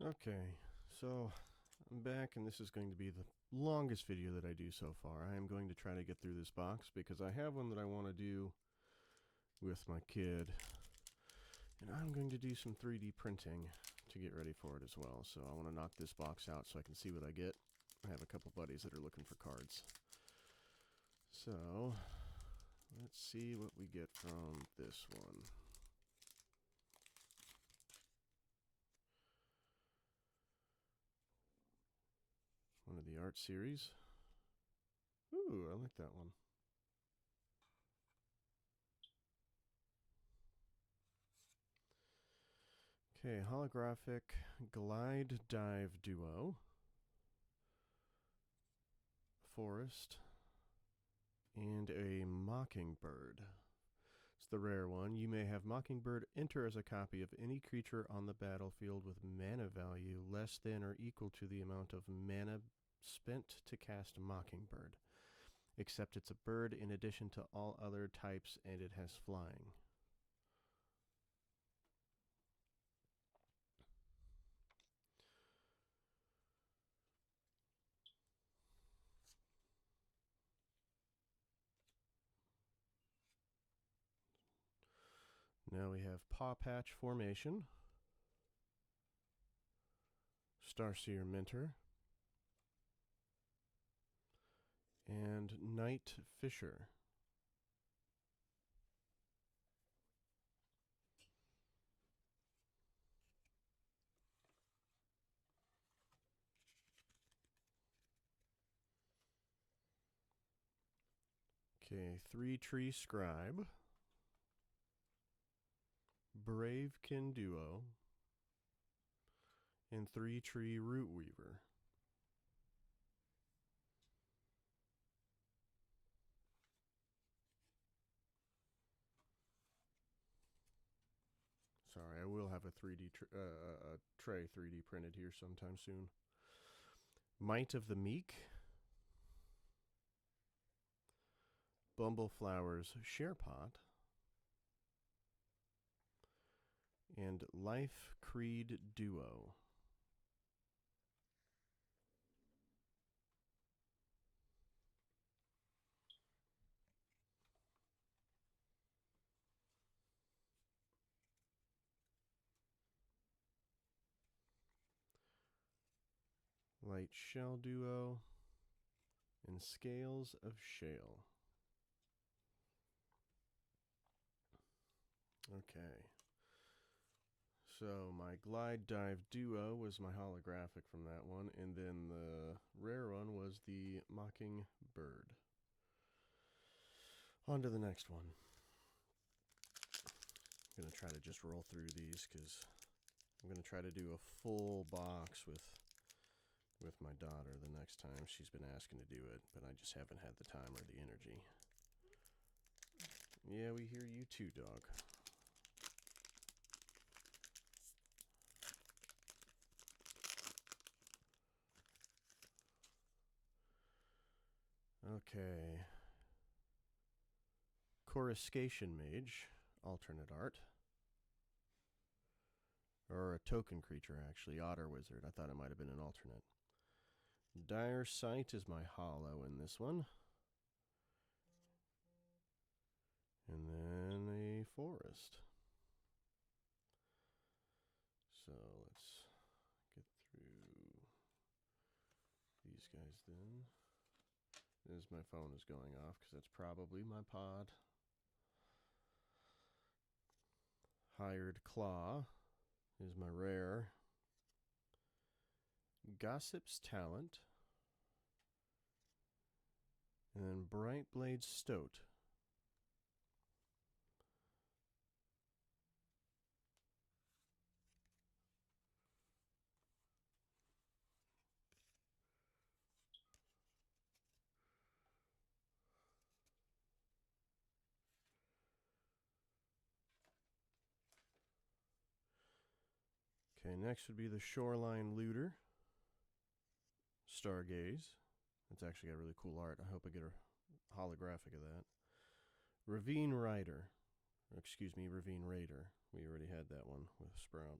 Okay, so I'm back, and this is going to be the longest video that I do so far. I am going to try to get through this box because I have one that I want to do with my kid, and I'm going to do some 3D printing to get ready for it as well. So I want to knock this box out so I can see what I get. I have a couple buddies that are looking for cards. So let's see what we get from this one. One of the art series. Ooh, I like that one. Okay, holographic glide dive duo. Forest. And a mockingbird. It's the rare one. You may have mockingbird enter as a copy of any creature on the battlefield with mana value less than or equal to the amount of mana spent to cast mockingbird, except it's a bird in addition to all other types and it has flying. Now we have Paw Patch Formation, Starseer Minter, and Night Fisher. Okay, 3-Tree Scribe, Bravekin Duo, and 3-Tree Root Weaver. Sorry, I will have a 3D tray 3D printed here sometime soon. Might of the Meek, Bumbleflower's Sharepot, and Life Creed Duo. Light Shell Duo, and Scales of Shale. Okay. So my Glide Dive Duo was my holographic from that one, and then the rare one was the Mockingbird. On to the next one. I'm going to try to just roll through these because I'm going to try to do a full box with my daughter the next time. She's been asking to do it, but I just haven't had the time or the energy. Yeah, we hear you too, dog. Okay. Coruscation Mage, alternate art. Or a token creature, actually. Otter Wizard. I thought it might have been an alternate. Dire Sight is my holo in this one. And then a forest. So let's get through these guys then. As my phone is going off because that's probably my pod. Hired Claw is my rare. Gossip's Talent. And then Bright Blade Stoat. Okay, next would be the Shoreline Looter. Stargaze. It's actually got really cool art. I hope I get a holographic of that. Ravine Rider. Excuse me, Ravine Raider. We already had that one with Sprout.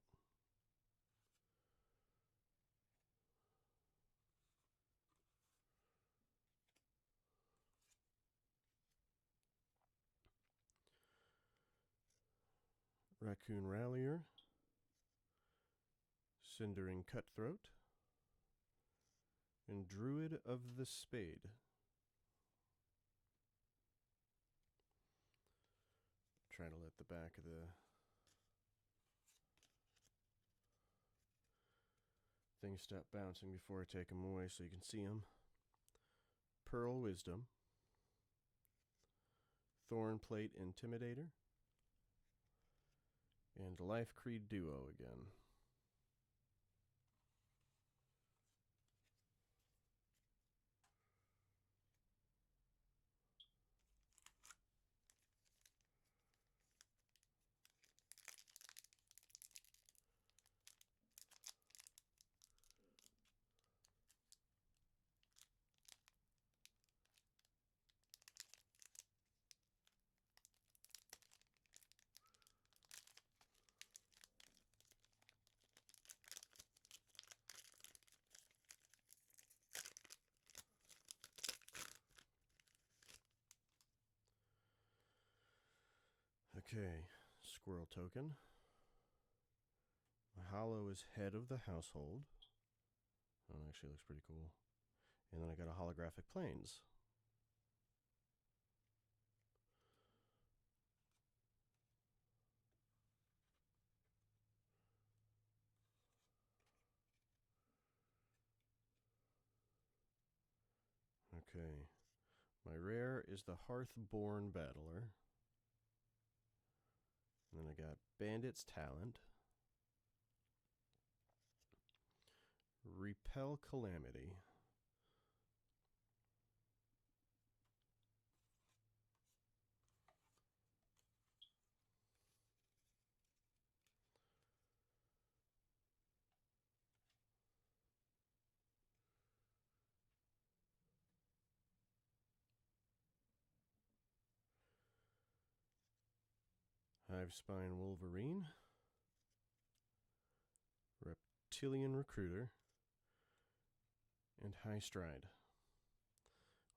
Raccoon Rallier, Cindering Cutthroat, and Druid of the Spade. Try to let the back of the things stop bouncing before I take them away so you can see them. Pearl Wisdom, Thornplate Intimidator, and Life Creed Duo again. Okay, Squirrel Token. My hollow is Head of the Household. Oh, actually looks pretty cool. And then I got a Holographic Plains. Okay, my rare is the Hearthborn Battler. And then I got Bandit's Talent, Repel Calamity, Hivespine Wolverine, Reptilian Recruiter, and High Stride.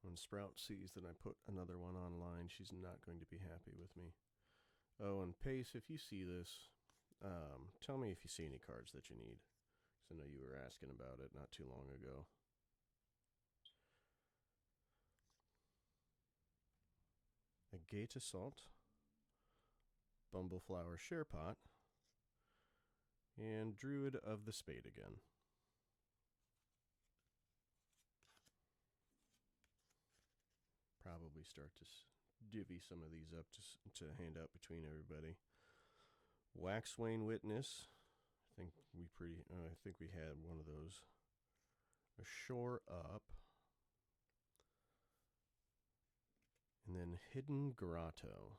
When Sprout sees that I put another one online, she's not going to be happy with me. Oh, and Pace, if you see this, tell me if you see any cards that you need. Because I know you were asking about it not too long ago. A Gate Assault, Bumbleflower Sharepot, and Druid of the Spade again. Probably start to divvy some of these up to hand out between everybody. Waxwane Witness. I think we had one of those. A Shore Up. And then Hidden Grotto.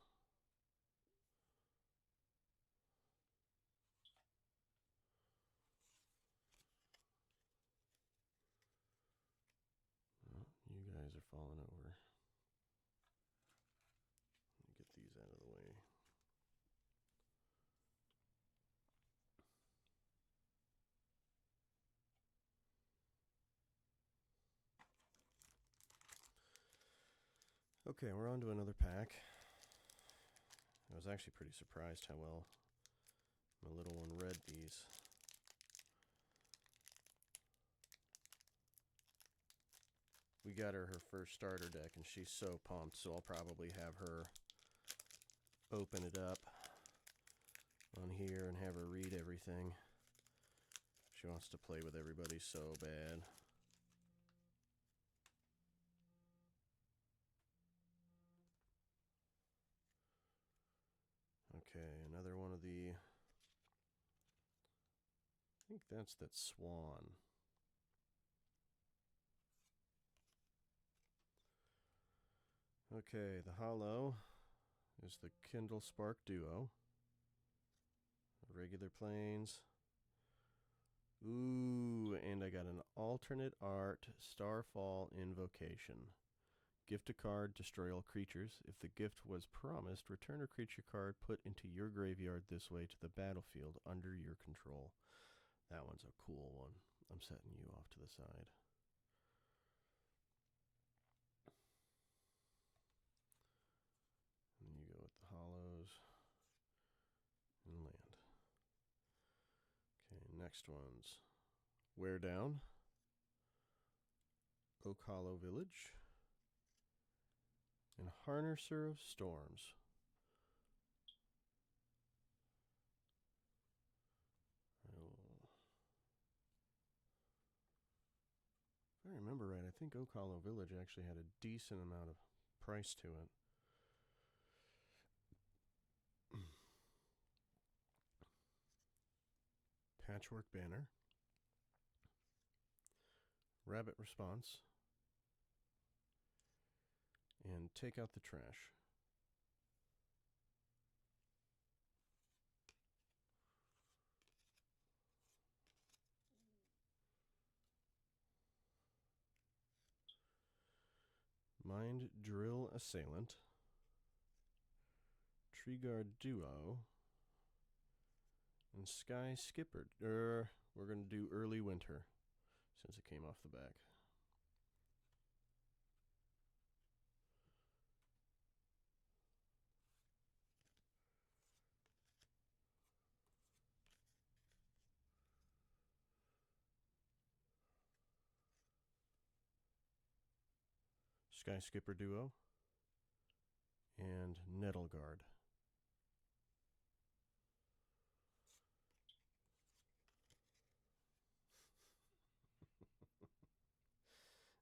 Oh, you guys are falling over. Let me get these out of the way. Okay, we're on to another pack. I was actually pretty surprised how well my little one read these. We got her first starter deck, and she's so pumped, so I'll probably have her open it up on here and have her read everything. She wants to play with everybody so bad. Okay, another one of the... I think that's that Swan. Okay, the Hollow is the Kindle Spark Duo. Regular Plains. Ooh, and I got an alternate art Starfall Invocation. Gift a card, destroy all creatures. If the gift was promised, return a creature card put into your graveyard this way to the battlefield under your control. That one's a cool one. I'm setting you off to the side. And you go with the hollows and land. Next one's Wear Down, Oak Hollow Village, and Harnesser of Storms. If I remember right, I think Oak Hollow Village actually had a decent amount of price to it. Patchwork Banner, Rabbit Response, and Take Out the Trash. Mind Drill Assailant, Tree Guard Duo, and Sky Skipper. We're going to do Early Winter since it came off the back. Sky Skipper Duo, and Nettle Guard.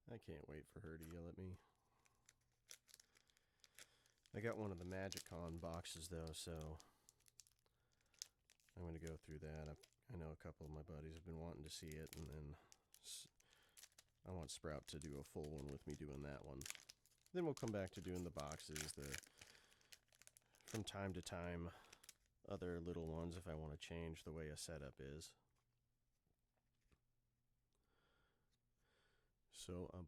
I can't wait for her to yell at me. I got one of the Magicon boxes though, so I'm going to go through that. I know a couple of my buddies have been wanting to see it, and then I want Sprout to do a full one with me doing that one. Then we'll come back to doing the boxes, from time to time, other little ones if I want to change the way a setup is. So a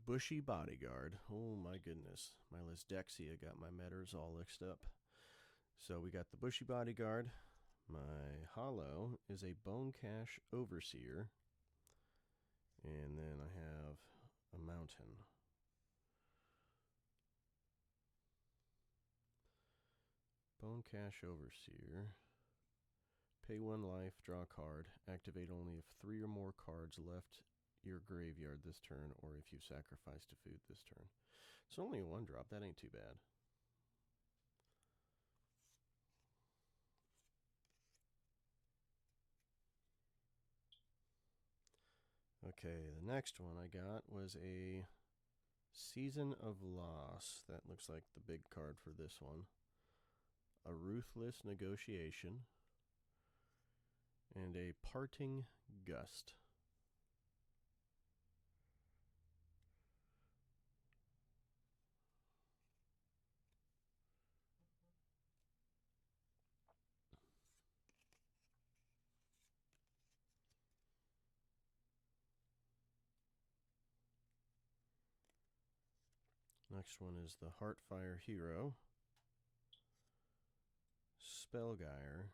bushy bodyguard. Oh my goodness, my Lisdexia got my metters all mixed up. So we got the bushy bodyguard. My holo is a Bone Cache Overseer. And then I have a mountain. Bone Cache Overseer. Pay 1 life, draw a card. Activate only if 3 or more cards left your graveyard this turn, or if you sacrificed a food this turn. It's only a 1-drop. That ain't too bad. Okay, the next one I got was a Season of Loss. That looks like the big card for this one. A Ruthless Negotiation. And a Parting Gust. Next one is the Heartfire Hero, Spellgyre,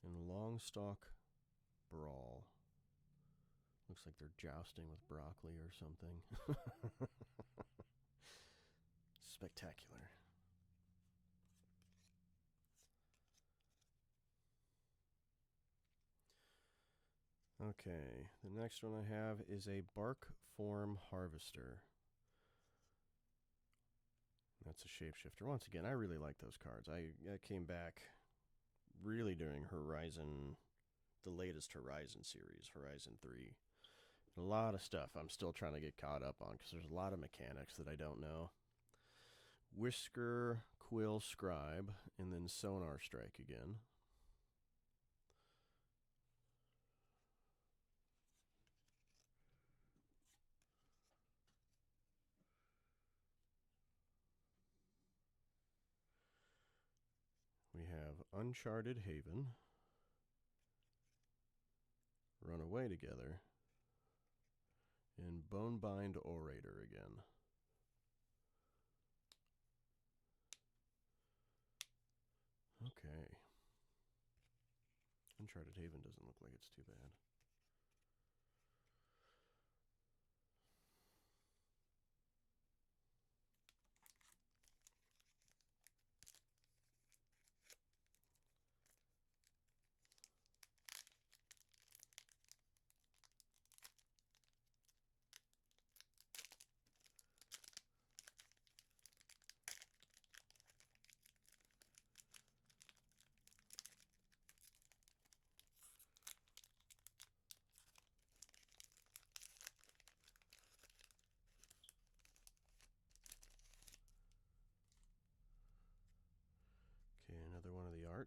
and Longstalk Brawl. Looks like they're jousting with broccoli or something. Spectacular. Okay, the next one I have is a Bark Form Harvester. That's a shapeshifter. Once again, I really like those cards. I came back really during Horizon, the latest Horizon series, Horizon 3. A lot of stuff I'm still trying to get caught up on because there's a lot of mechanics that I don't know. Whisker, Quill, Scribe, and then Sonar Strike again. We have Uncharted Haven, Runaway Together, and Bonebind Orator again. Okay. Uncharted Haven doesn't look like it's too bad.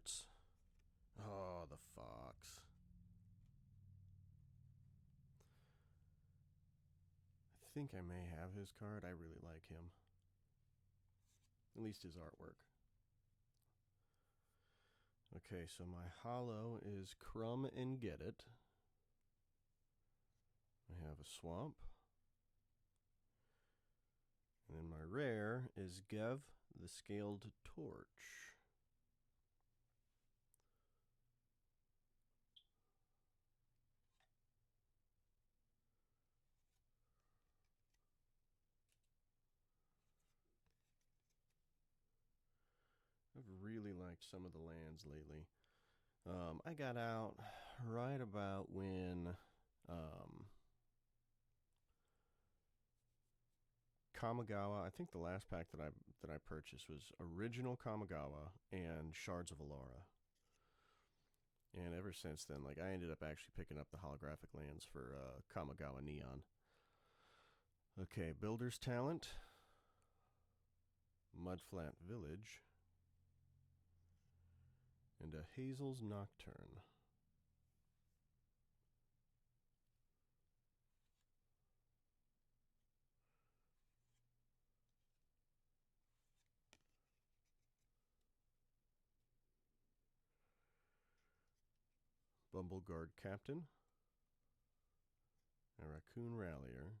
hurts. Oh, the fox. I think I may have his card. I really like him. At least his artwork. Okay, so my holo is Crumb and Get It. I have a swamp. And then my rare is Gev, the Scaled Torch. I've really liked some of the lands lately. I got out right about when Kamigawa. I think the last pack that I purchased was original Kamigawa and Shards of Allura. And ever since then, like, I ended up actually picking up the holographic lands for Kamigawa Neon. Okay, Builder's Talent, Mudflat Village, and a Hazel's Nocturne. Bumbleguard Captain, a Raccoon Rallier,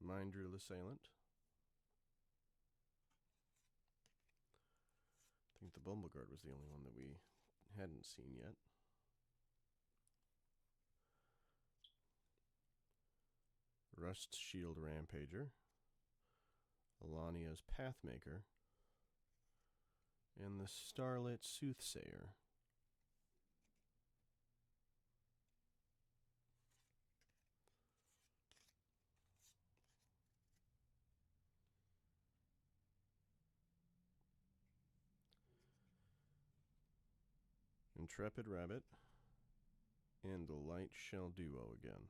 Mind Drill Assailant. I think the Bumbleguard was the only one that we hadn't seen yet. Rust Shield Rampager, Alania's Pathmaker, and the Starlit Soothsayer. Intrepid Rabbit, and the Light Shell Duo again.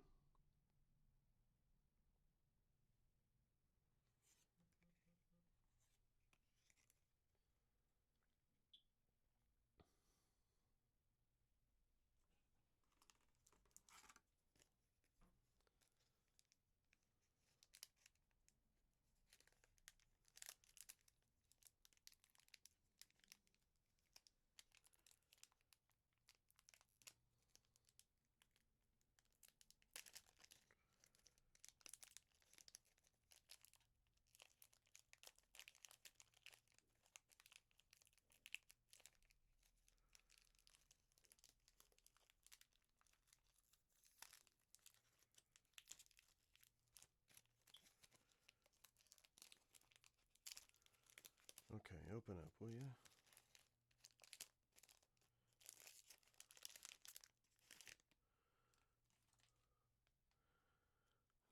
Okay, open up, will you?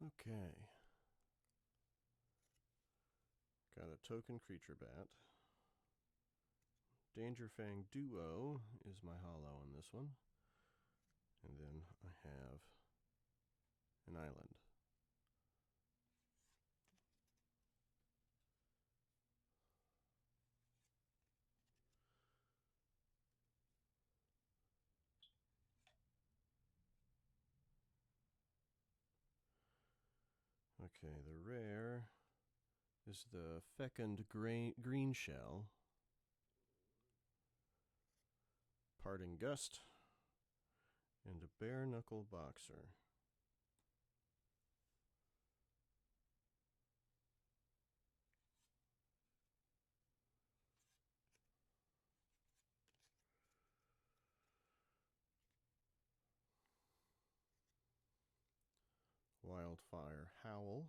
Okay. Got a token creature bat. Dangerfang Duo is my holo on this one. And then I have an island. Okay, the rare is the Fecund Green Shell, Parting Gust, and a Bare Knuckle Boxer. Wildfire Howl,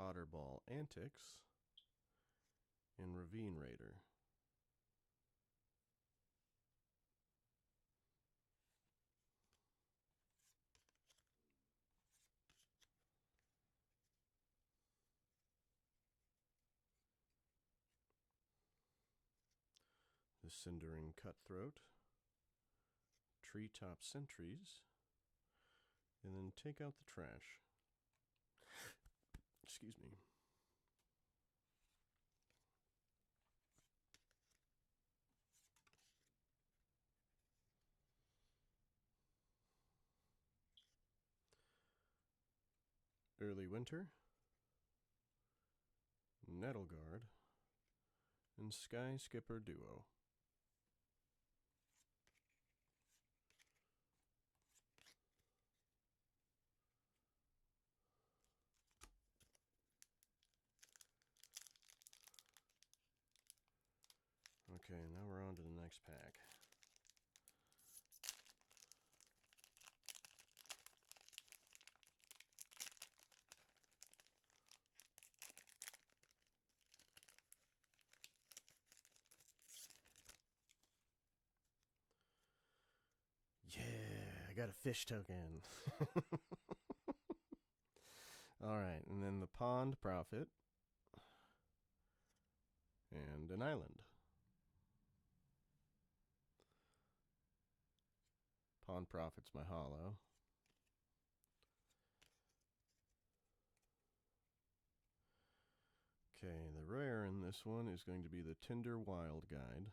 Otterball Antics, and Ravine Raider. The Cindering Cutthroat, Treetop Sentries, and then take out the trash. Excuse me. Early Winter, Nettle Guard, and Sky Skipper Duo. Okay, now we're on to the next pack. Yeah, I got a fish token. All right, and then the Pond Prophet and an island. Pond Prophet's my holo. Okay, the rare in this one is going to be the Tinder Wild Guide.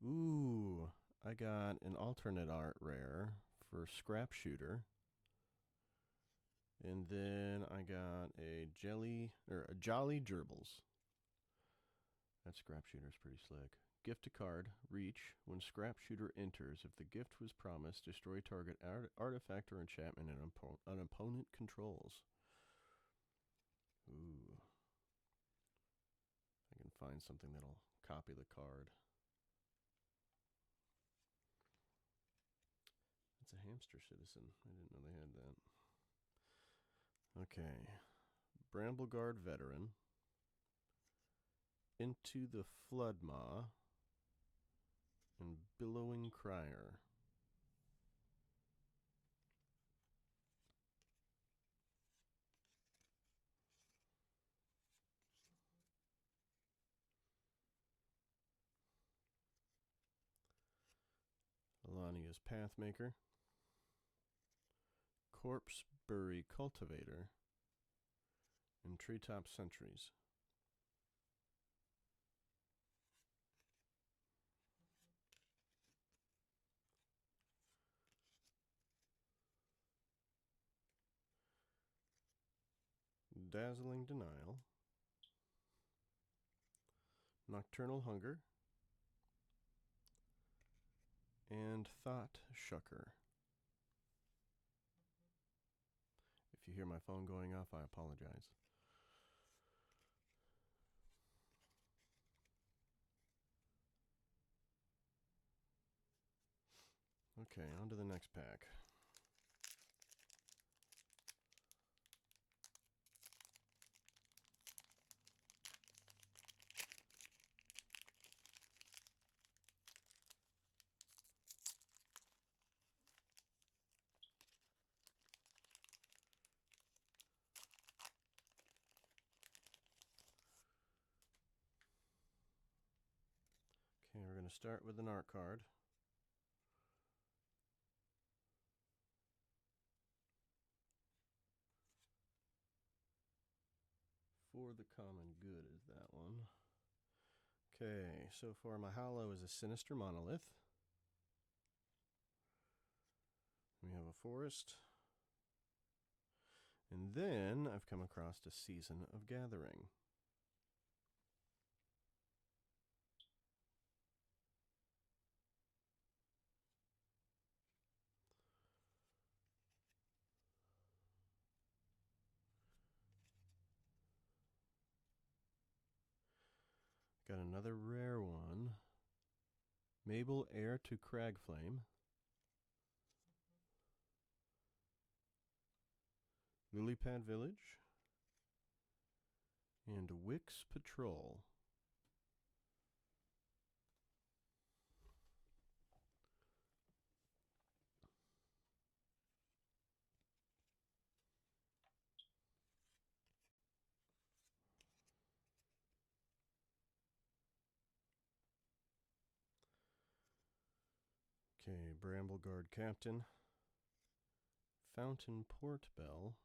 Ooh, I got an alternate art rare for Scrap Shooter. And then I got a Jolly Gerbils. That Scrap Shooter's pretty slick. Gift a card, reach, when Scrap Shooter enters. If the gift was promised, destroy target artifact or enchantment an opponent controls. Ooh. I can find something that'll copy the card. It's a hamster citizen. I didn't know they had that. Okay. Brambleguard Veteran. Into the Floodmaw. And Billowing Crier. Alania's Pathmaker. Corpsebury Cultivator. And Treetop Sentries. Dazzling Denial. Nocturnal Hunger. And Thought Shucker. If you hear my phone going off, I apologize. Okay, on to the next pack. Okay, we're going to start with an art card. For the Common Good is that one. Okay, so far my holo is a Sinister Monolith. We have a forest. And then I've come across a Season of Gathering. Got another rare one. Mabel Heir to Cragflame. Lilypad Village. And Wix Patrol. Okay, Brambleguard Captain. Fountain Port Bell.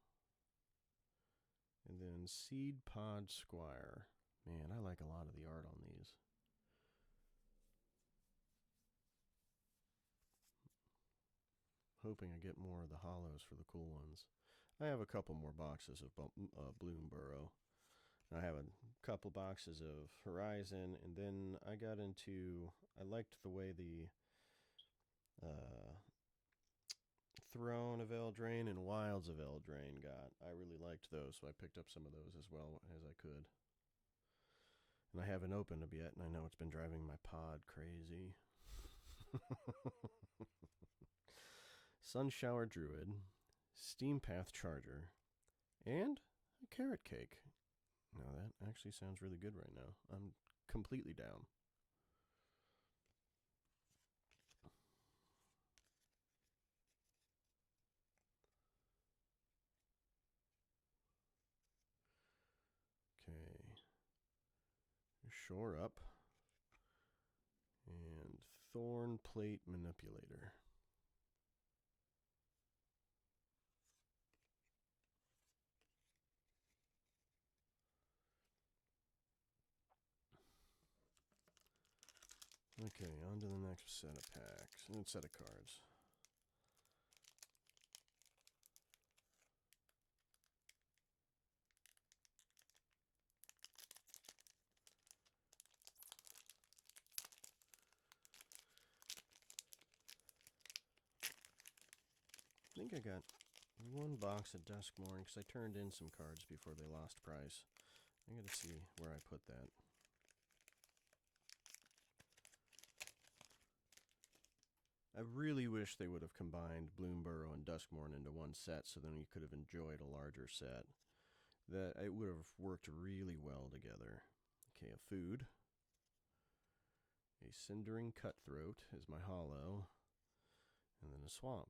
And then Seed Pod Squire. Man, I like a lot of the art on these. Hoping I get more of the holos for the cool ones. I have a couple more boxes of BloomBurrow. I have a couple boxes of Horizon, and then I got into. I liked the way the Throne of Eldraine and Wilds of Eldraine got. I really liked those, so I picked up some of those as well as I could. And I haven't opened them yet, and I know it's been driving my pod crazy. Sunshower Druid, Steampath Charger, and a Carrot Cake. Now that actually sounds really good right now. I'm completely down. Okay. Shore Up. And Thorn Plate Manipulator. Okay, on to the next set of packs. And set of cards. I think I got one box at Duskmorn because I turned in some cards before they lost price. I gotta see where I put that. I really wish they would have combined BloomBurrow and Duskmorn into one set so then you could have enjoyed a larger set. That it would have worked really well together. Okay, a food. A Cindering Cutthroat is my holo. And then a swamp.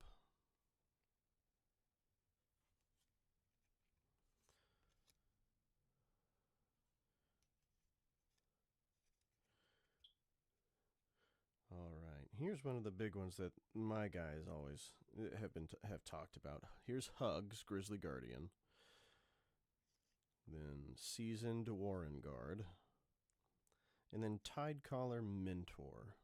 All right, here's one of the big ones that my guys always have talked about. Here's Hugs, Grizzly Guardian. Then Seasoned Warren Guard. And then Tidecaller Mentor.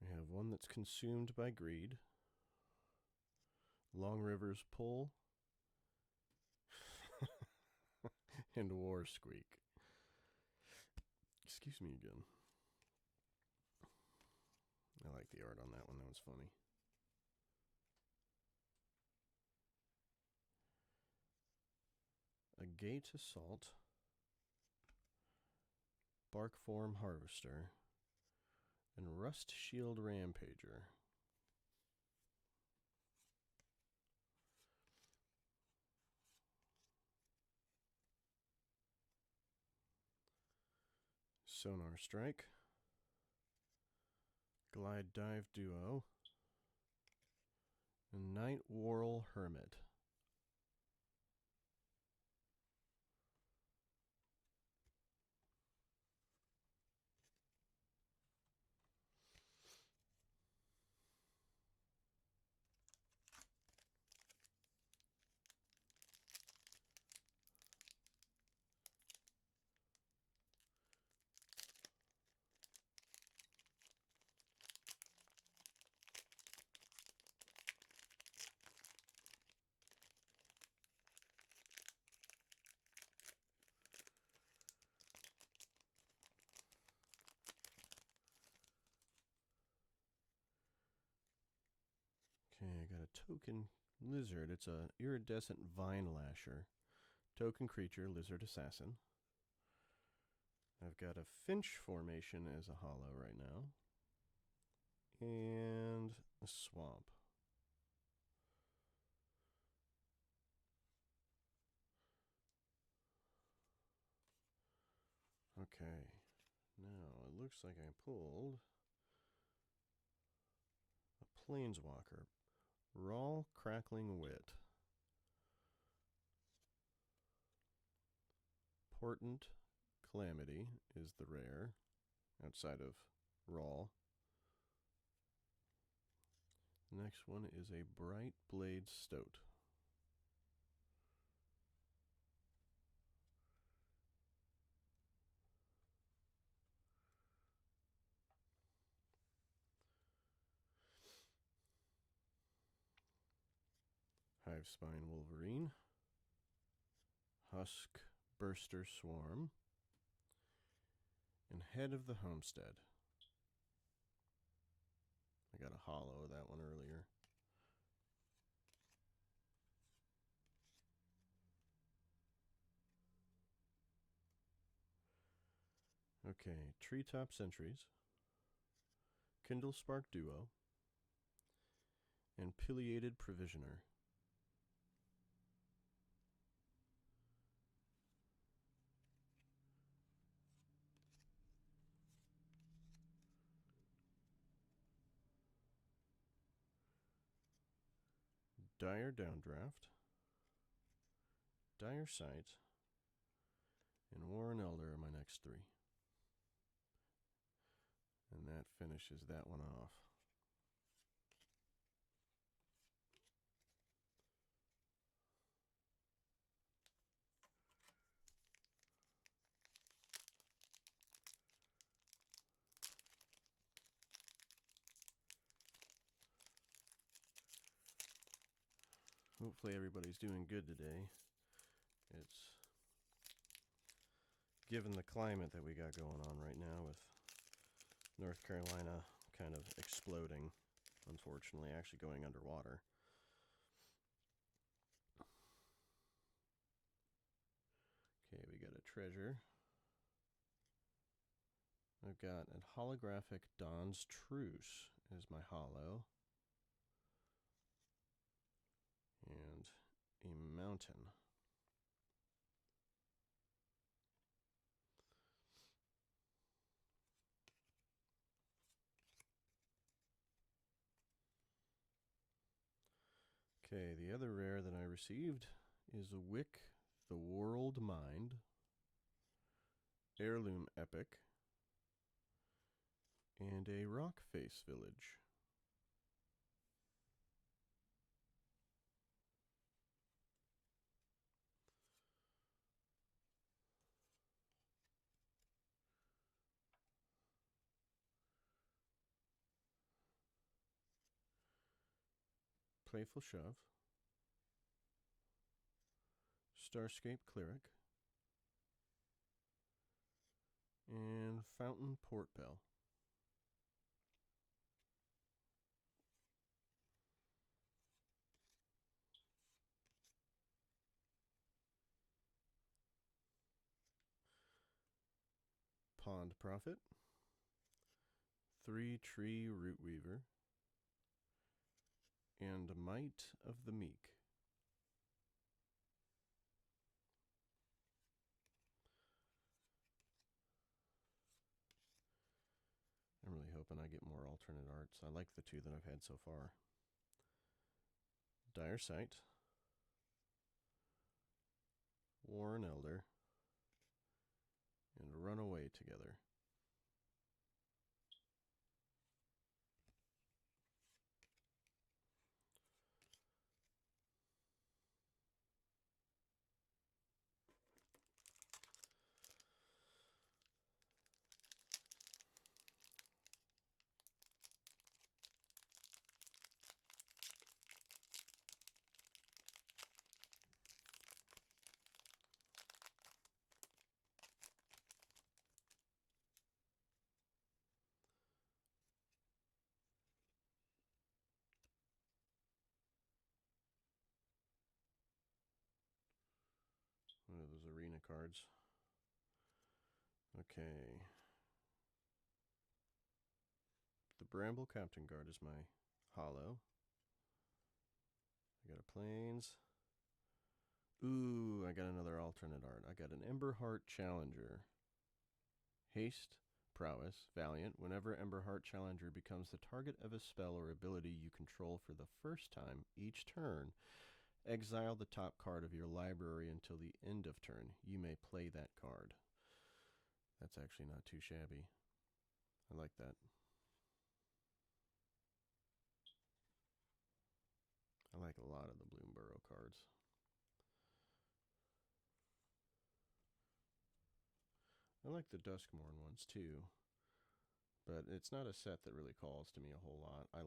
We have one that's Consumed by Greed. Long River's Pull. And War Squeak. Excuse me again. I like the art on that one. That was funny. A Gate Assault. Barkform Harvester. And Rust Shield Rampager. Sonar Strike. Glide Dive Duo. And Night Whorl Hermit. Okay, I got a token lizard. It's a iridescent vine lasher. Token creature, lizard assassin. I've got a finch formation as a holo right now. And a swamp. Okay. Now, it looks like I pulled a Planeswalker. Raw Crackling Wit. Portent Calamity is the rare, outside of Raw. The next one is a Bright Blade Stoat. Five Spine Wolverine, Husk Burster Swarm, and Head of the Homestead. I got a holo of that one earlier. Okay, Treetop Sentries, Kindle Spark Duo, and Pileated Provisioner. Dire Downdraft, Dire Sight, and Warren Elder are my next three. And that finishes that one off. Hopefully everybody's doing good today. It's given the climate that we got going on right now with North Carolina kind of exploding, unfortunately, actually going underwater. Okay, we got a treasure. I've got a holographic Don's Truce as my holo. And a mountain. Okay, the other rare that I received is a Wick, the World Mind, Heirloom Epic, and a Rock Face Village. Playful Shove, Starscape Cleric, and Fountain Port Bell. Pond Prophet, Three Tree Root Weaver, and Might of the Meek. I'm really hoping I get more alternate arts. I like the two that I've had so far. Dire Sight, Warren Elder, and Run Away Together. What are those arena cards? Okay. The Bramble Captain Guard is my holo. I got a Plains. Ooh, I got another alternate art. I got an Emberheart Challenger. Haste, Prowess, Valiant. Whenever Emberheart Challenger becomes the target of a spell or ability you control for the first time each turn, exile the top card of your library until the end of turn. You may play that card. That's actually not too shabby. I like that. I like a lot of the BloomBurrow cards. I like the Duskmourn ones too. But it's not a set that really calls to me a whole lot. I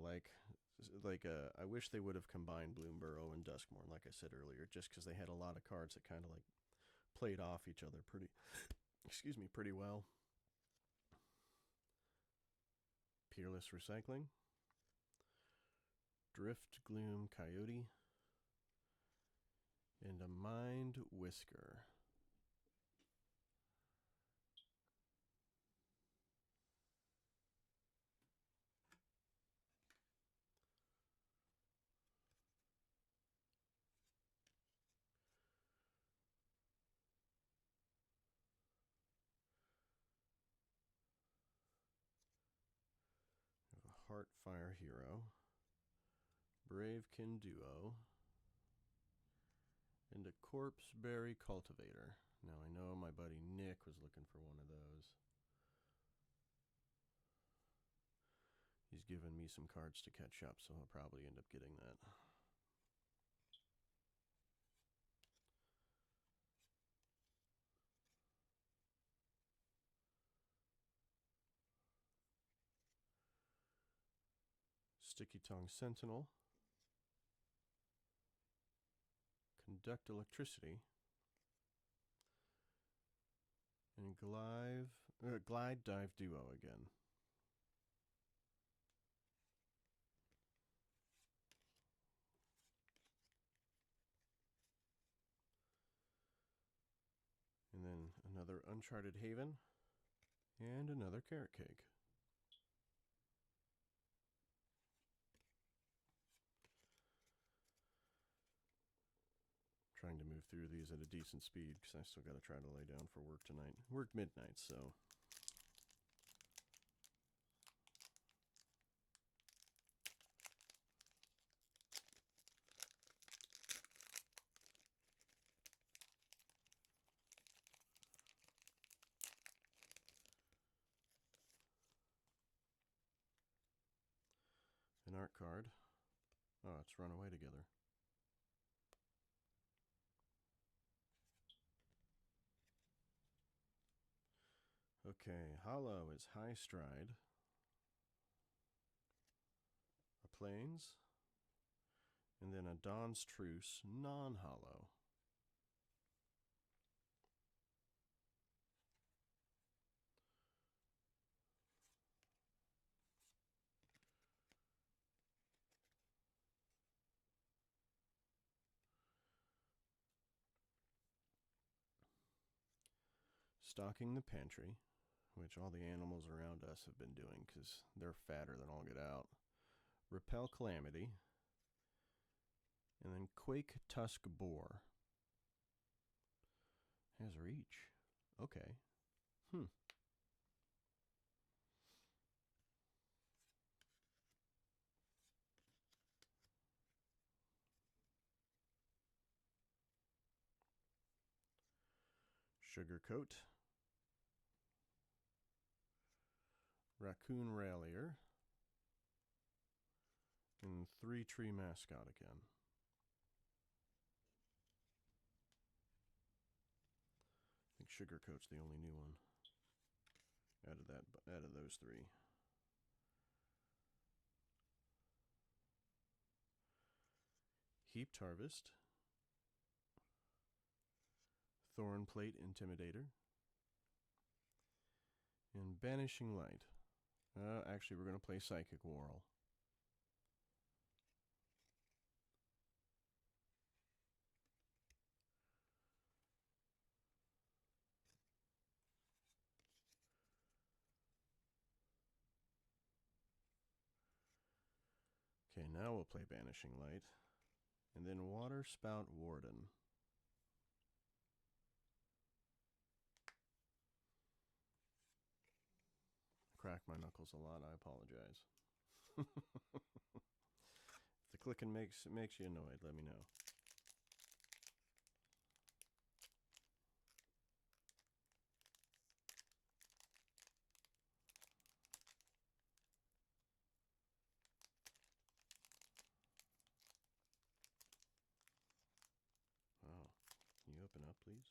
I wish they would have combined BloomBurrow and Duskmourn, like I said earlier, just because they had a lot of cards that kind of like played off each other pretty well. Peerless Recycling, Drift Gloom Coyote, and a Mind Whisker. Heartfire Hero, Bravekin Duo, and a Corpseberry Cultivator. Now I know my buddy Nick was looking for one of those. He's given me some cards to catch up, so I'll probably end up getting that. Sticky Tongue Sentinel, Conduct Electricity, and Glide Dive Duo again. And then another Uncharted Haven, and another Carrot Cake. Trying to move through these at a decent speed because I still got to try to lay down for work tonight. Work midnight, so. An art card. Oh, it's Run Away Together. Okay, Hollow is High Stride, a Plains, and then a Dawn's Truce non-hollow. Stocking the Pantry, which all the animals around us have been doing because they're fatter than all get out. Repel Calamity, and then Quake Tusk Boar. Has reach. Okay. Sugarcoat, Raccoon Railier, and Three Tree Mascot again. I think Sugarcoat's the only new one out of those three. Heaped Harvest, Thornplate Intimidator, and Banishing Light. Actually, we're going to play Psychic Whirl. Okay, now we'll play Banishing Light. And then Water Spout Warden. Crack my knuckles a lot, I apologize. If the clicking makes you annoyed, let me know. Oh, can you open up, please?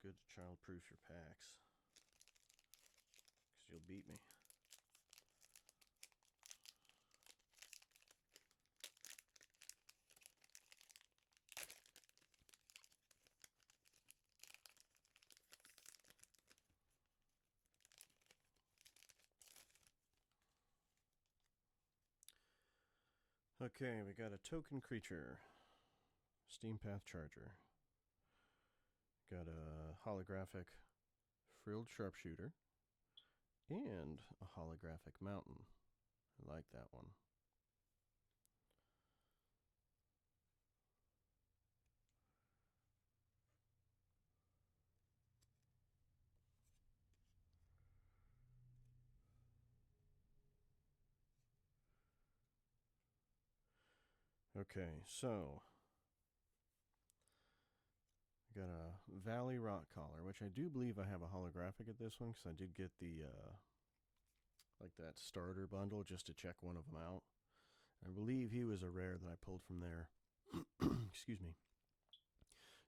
good to childproof your packs. Because you'll beat me. Okay, we got a token creature. Steam Path Charger. Got a holographic frilled sharpshooter. And a holographic mountain. I like that one. Okay, so I got a Valley Rock Collar, which I do believe I have a holographic at this one because I did get the like that starter bundle just to check one of them out. I believe he was a rare that I pulled from there. Excuse me.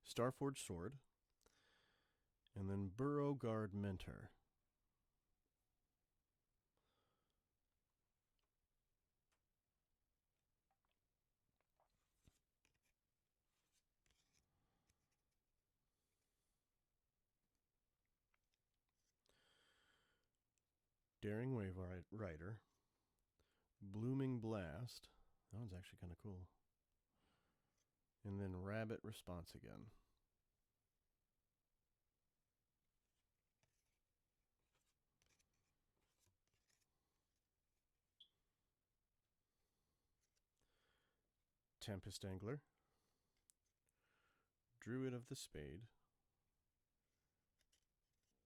Starforged Sword, and then Burrow Guard Mentor. Daring Wave Rider, Blooming Blast. That one's actually kind of cool. And then Rabbit Response again. Tempest Angler, Druid of the Spade,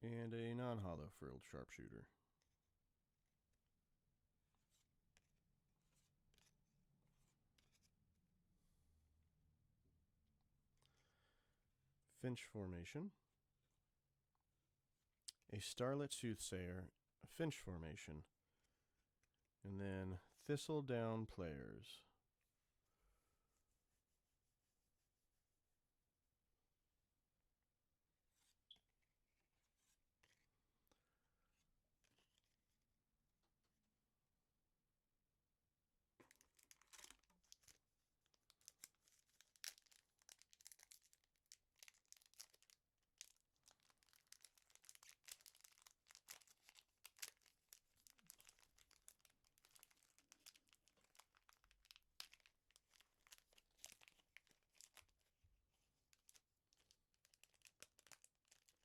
and a non-hollow frilled sharpshooter. Finch Formation, a Starlit Soothsayer, a Finch Formation, and then Thistledown Players.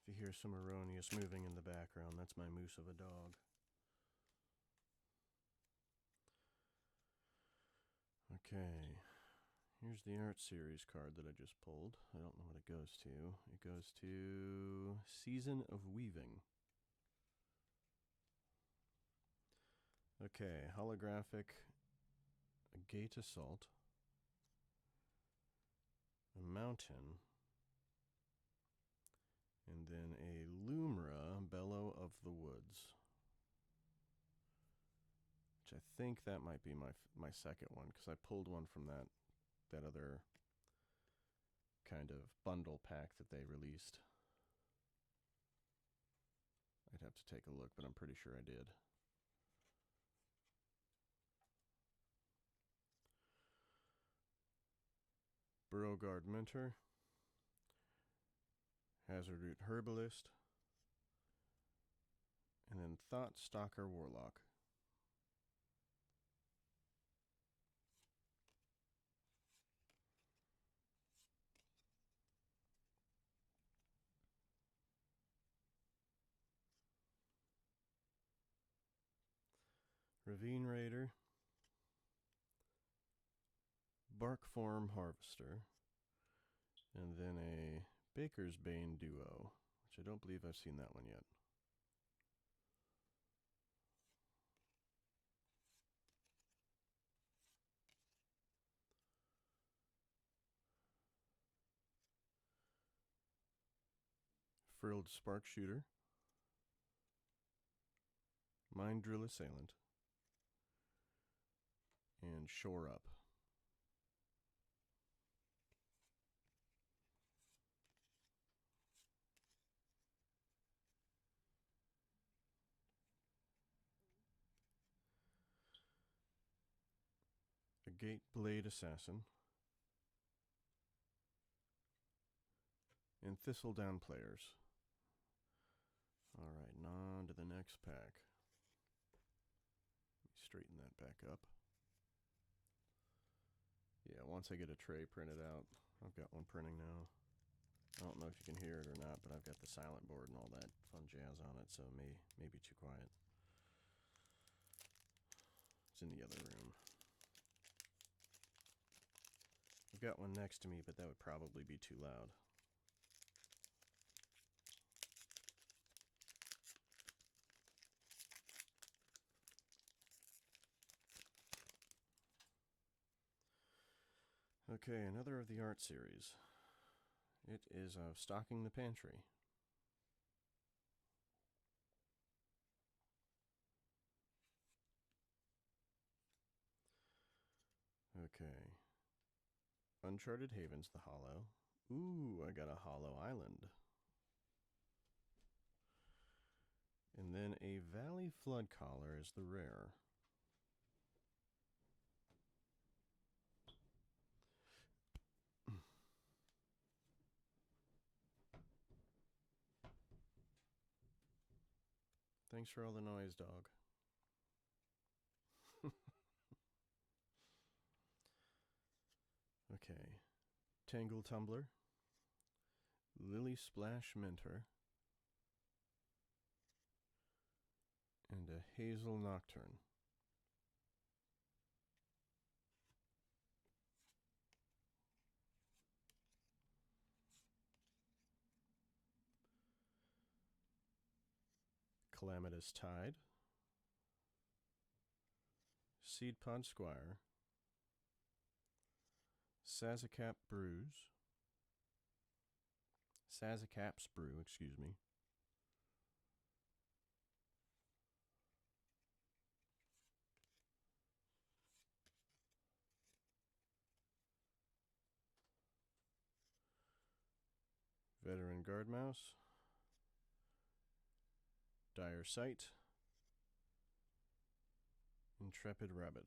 If you hear some erroneous moving in the background, that's my moose of a dog. Okay, here's the Art Series card that I just pulled. I don't know what it goes to. It goes to Season of Weaving. Okay, holographic, a Gate Assault, a Mountain, and then a Lumra, Bellow of the Woods. Which I think that might be my second one, because I pulled one from that other kind of bundle pack that they released. I'd have to take a look, but I'm pretty sure I did. Burrow Guard Mentor, Hazard Root Herbalist, and then Thought Stalker Warlock. Ravine Raider, Bark Form Harvester, and then a Baker's Bane Duo, which I don't believe I've seen that one yet. Frilled Spark Shooter, Mind Drill Assailant, and Shore Up. Gateblade Assassin, and Thistledown Players. Alright, on to the next pack. Let me straighten that back up. Yeah, once I get a tray printed out, I've got one printing now. I don't know if you can hear it or not, but I've got the silent board and all that fun jazz on it, so it may be too quiet. It's in the other room. I've got one next to me, but that would probably be too loud. Okay, another of the art series. It is of Stocking the Pantry. Okay. Uncharted Havens, the Hollow. Ooh, I got a Hollow Island. And then a Valley Flood Collar is the rare. Thanks for all the noise, dog. Okay. Tangle Tumbler. Lily Splash Mentor. And a Hazel Nocturne. Calamitous Tide. Seed Pod Squire. Sazicap's Brew, excuse me. Veteran Guard Mouse. Dire Sight. Intrepid Rabbit.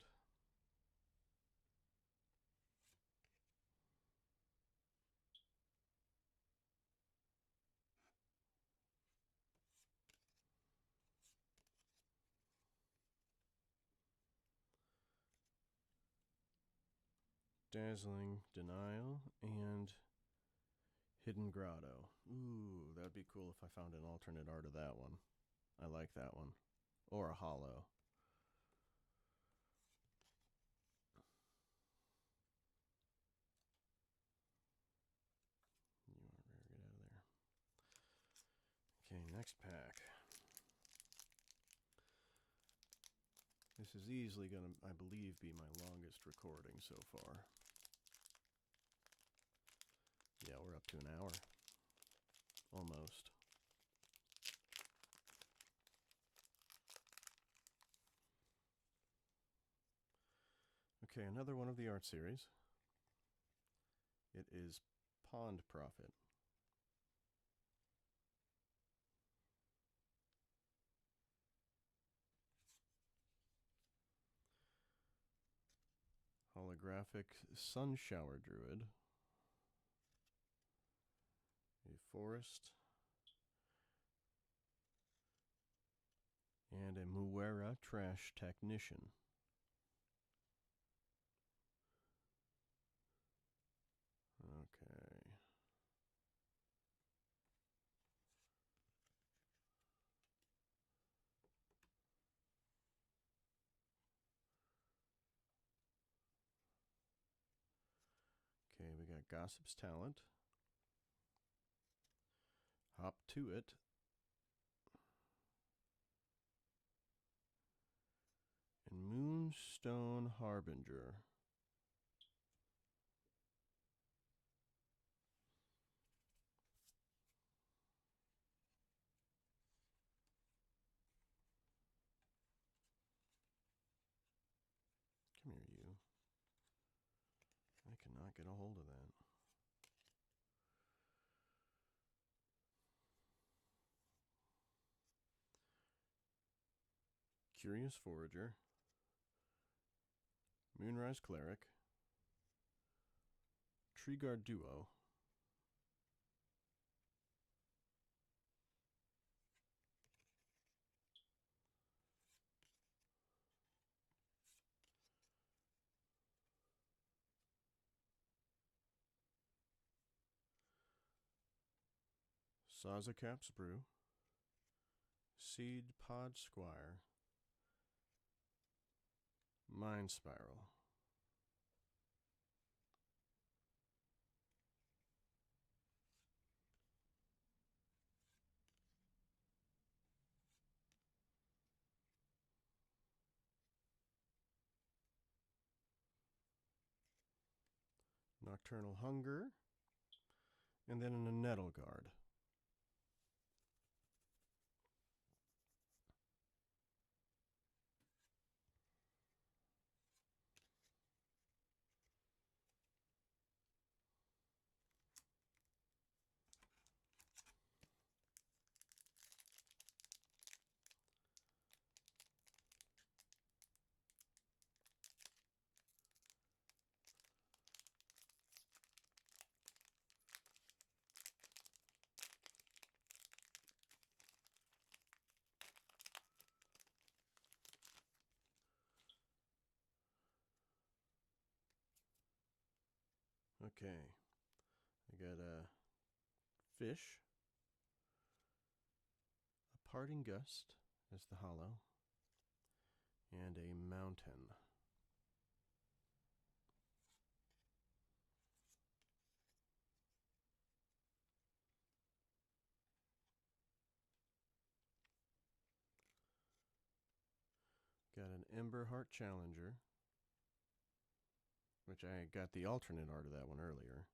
Dazzling Denial and Hidden Grotto. Ooh, that would be cool if I found an alternate art of that one. I like that one. Or a hollow. You are rare, get out of there. Okay, next pack. This is easily going to, I believe, be my longest recording so far. Yeah, we're up to an hour. Almost. Okay, another one of the art series. It is Pond Prophet. Holographic Sun Shower Druid. A Forest. And a Muera Trash Technician. Okay. Okay, we got Gossip's Talent. Hop to It. And Moonstone Harbinger. Come here, you. I cannot get a hold of that. Curious Forager. Moonrise Cleric, Tree Guard Duo, Sazakap's Brew, Seed Pod Squire, Mind Spiral, Nocturnal Hunger, and then a Nettle Guard. Okay, I got a Fish, a Parting Gust as the hollow, and a Mountain. Got an Emberheart Challenger, which I got the alternate art of that one earlier.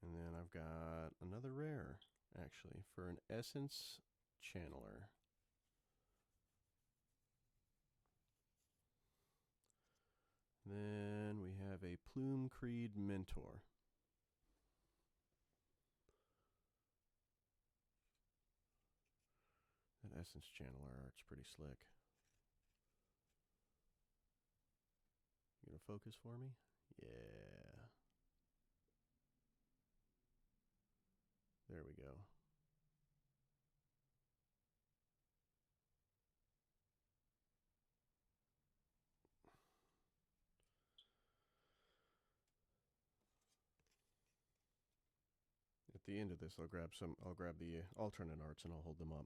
And then I've got another rare, actually, for an Essence Channeler. Then we have a Plume Creed Mentor. That Essence Channeler art's pretty slick. You gonna focus for me? Yeah. There we go. At the end of this, I'll grab the alternate arts and I'll hold them up.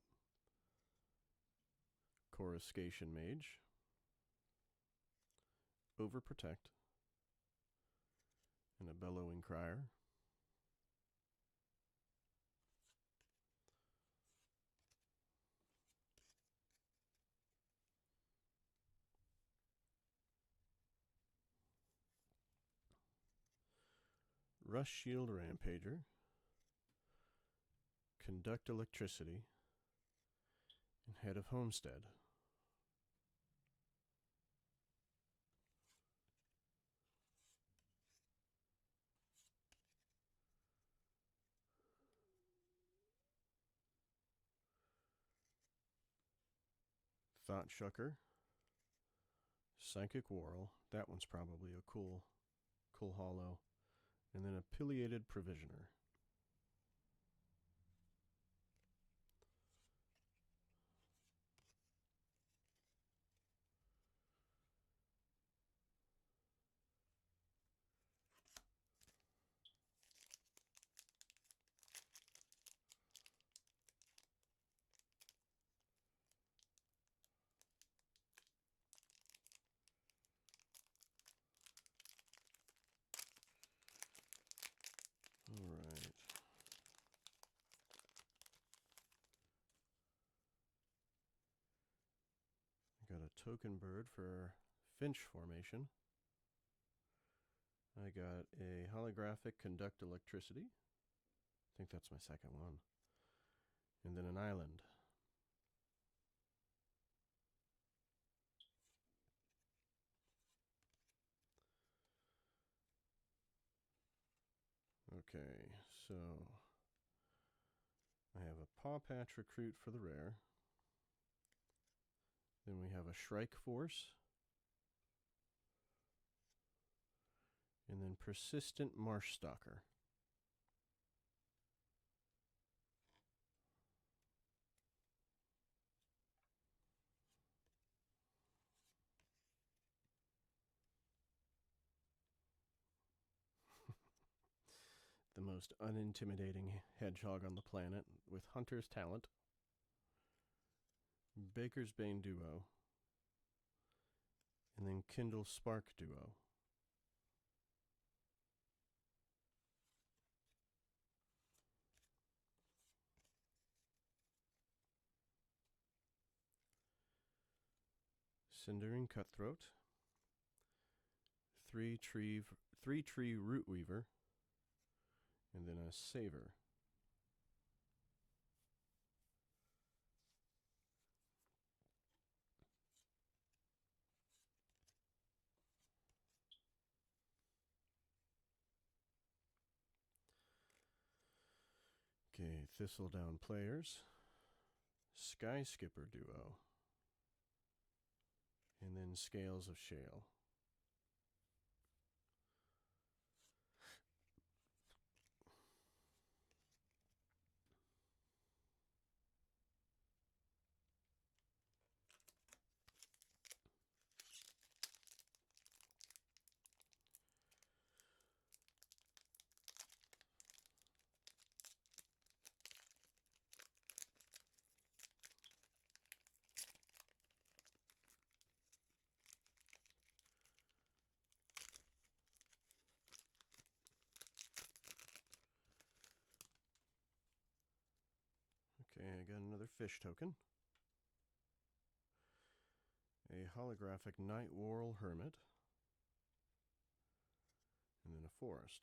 Coruscation Mage, Overprotect, and a Bellowing Crier. Rush Shield Rampager, Conduct Electricity, and Head of Homestead. Thought Shucker, Psychic Whirl. That one's probably a cool hollow. And then a Pileated Provisioner. All right. I got a token bird for Finch formation. I got a holographic Conduct Electricity. I think that's my second one. And then an island. Okay, so I have a Paw Patch Recruit for the rare. Then we have a Shrike Force, And then Persistent Marsh Stalker. The most unintimidating hedgehog on the planet with Hunter's Talent. Baker's Bane Duo. And then Kindle Spark Duo. Cindering Cutthroat. Three tree Root Weaver. And then a Saver. Okay, Thistledown Players. Sky Skipper Duo. And then Scales of Shale. Okay, I got another fish token. A holographic Night Worrel Hermit. And then a forest.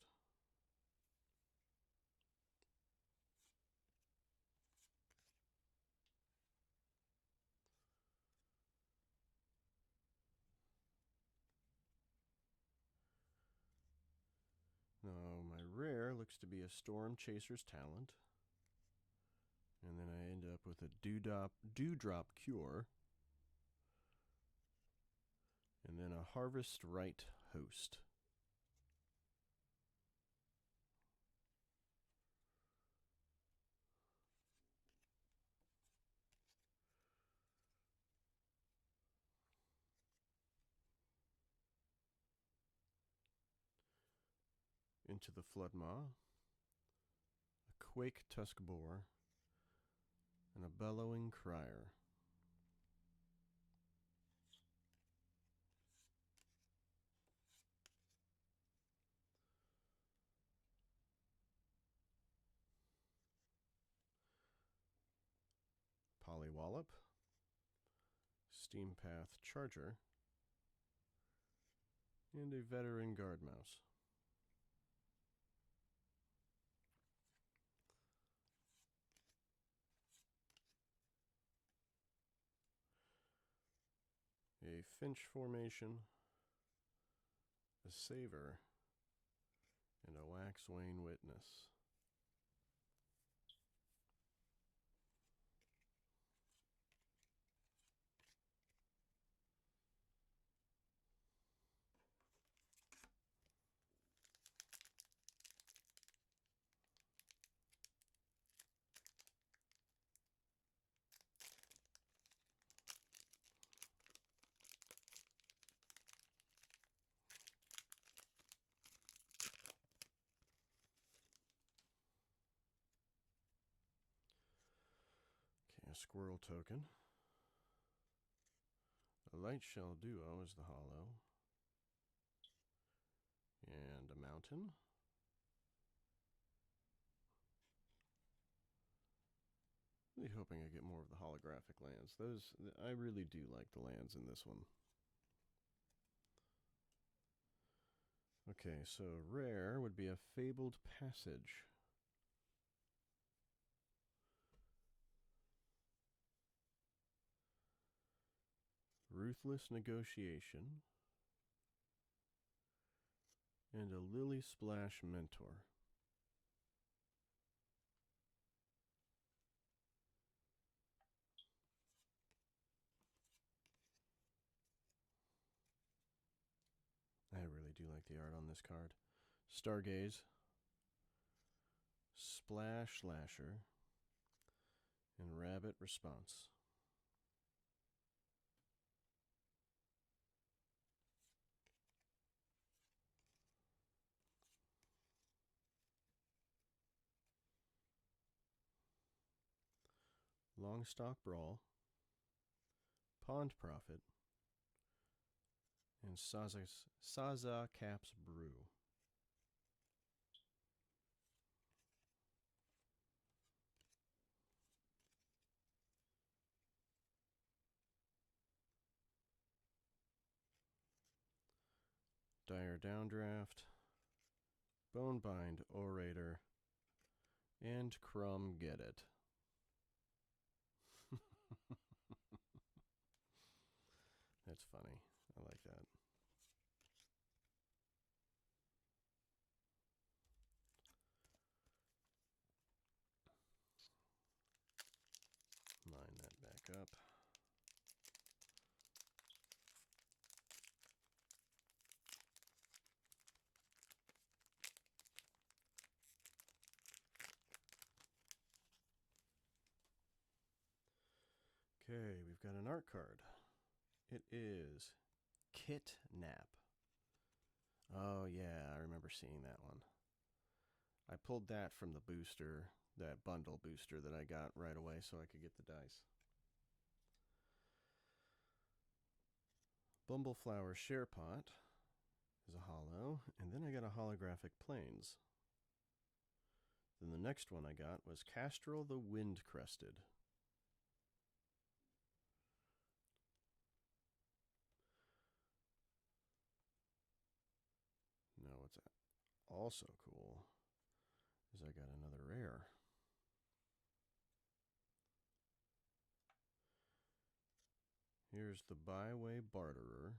Now, my rare looks to be a Storm Chaser's Talent. And then I end up with a Dewdrop Cure. And then a Harvest Right Host. Into the Floodmaw. A Quake Tuskboar. And a Bellowing Crier. Polywallop. Steampath Charger. And a Veteran Guard Mouse. A Finch Formation, a Saver, and a Waxwayne Witness. Okay, a Squirrel token. A Light Shell Duo is the holo. And a Mountain. Really hoping I get more of the holographic lands. I really do like the lands in this one. Okay, so rare would be a Fabled Passage. Ruthless Negotiation. And a Lily Splash Mentor. I really do like the art on this card. Stargaze, Splash Lasher, and Rabbit Response. Longstock Brawl, Pond Prophet, and Saza Caps Brew. Dire Downdraft, Bonebind Orator, and Crumb Get It. That's funny. I like that. Line that back up. Okay, we've got an art card. It is Kidnap. Oh, yeah, I remember seeing that one. I pulled that from the booster, that bundle booster that I got right away so I could get the dice. Bumbleflower Sharepot is a holo, and then I got a holographic Plains. Then the next one I got was Castrel the Wind Crested. Now what's also cool is I got another rare. Here's the Byway Barterer.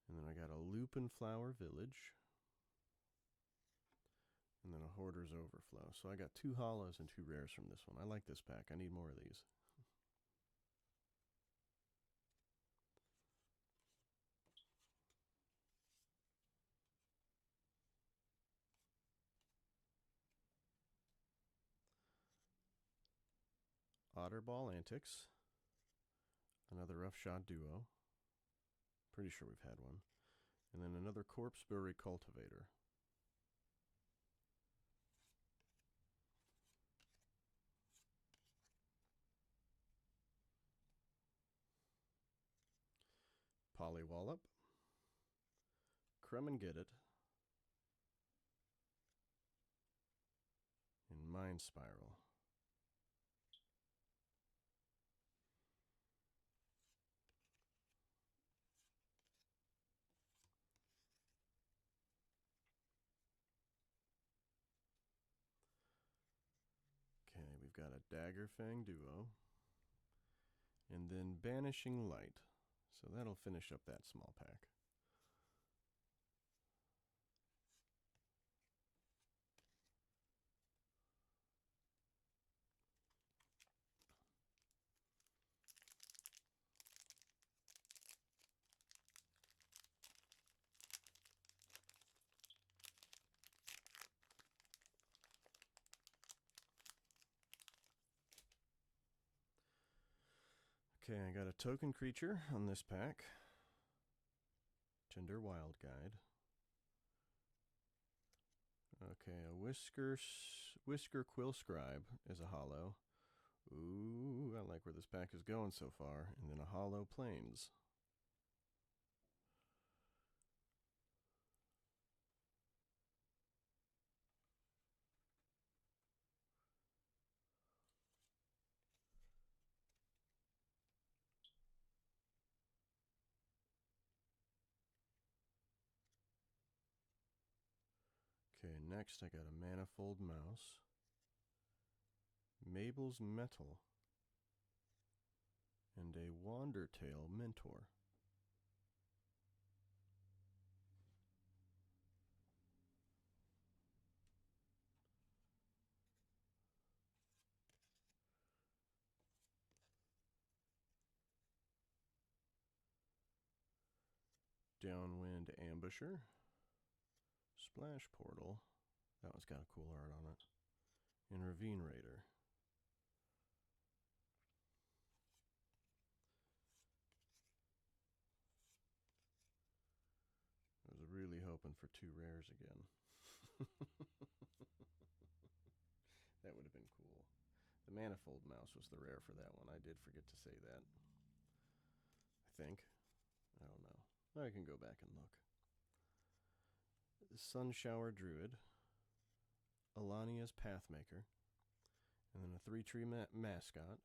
And then I got a Lupin Flower Village. And then a Hoarder's Overflow. So I got 2 holos and 2 rares from this one. I like this pack. I need more of these. Otterball Antics. Another Roughshod Duo. Pretty sure we've had one. And then another Corpseberry Cultivator. Pollywallop. Crumb and Get It. And Mind Spiral. Okay, we've got a Daggerfang Duo. And then Banishing Light. So that'll finish up that small pack. Okay, I got a token creature on this pack. Tinder Wild Guide. Okay, a Whisker Quill Scribe is a holo. Ooh, I like where this pack is going so far. And then a holo Plains. Okay, next I got a Manifold Mouse. Mabel's Metal. And a Wandertail Mentor. Downwind Ambusher. Splash Portal. That one's got a cool art on it. And Ravine Raider. I was really hoping for 2 rares again. That would have been cool. The Manifold Mouse was the rare for that one. I did forget to say that. I think. I don't know. I can go back and look. Sunshower Druid. Alania's Pathmaker. And then a 3-tree mascot.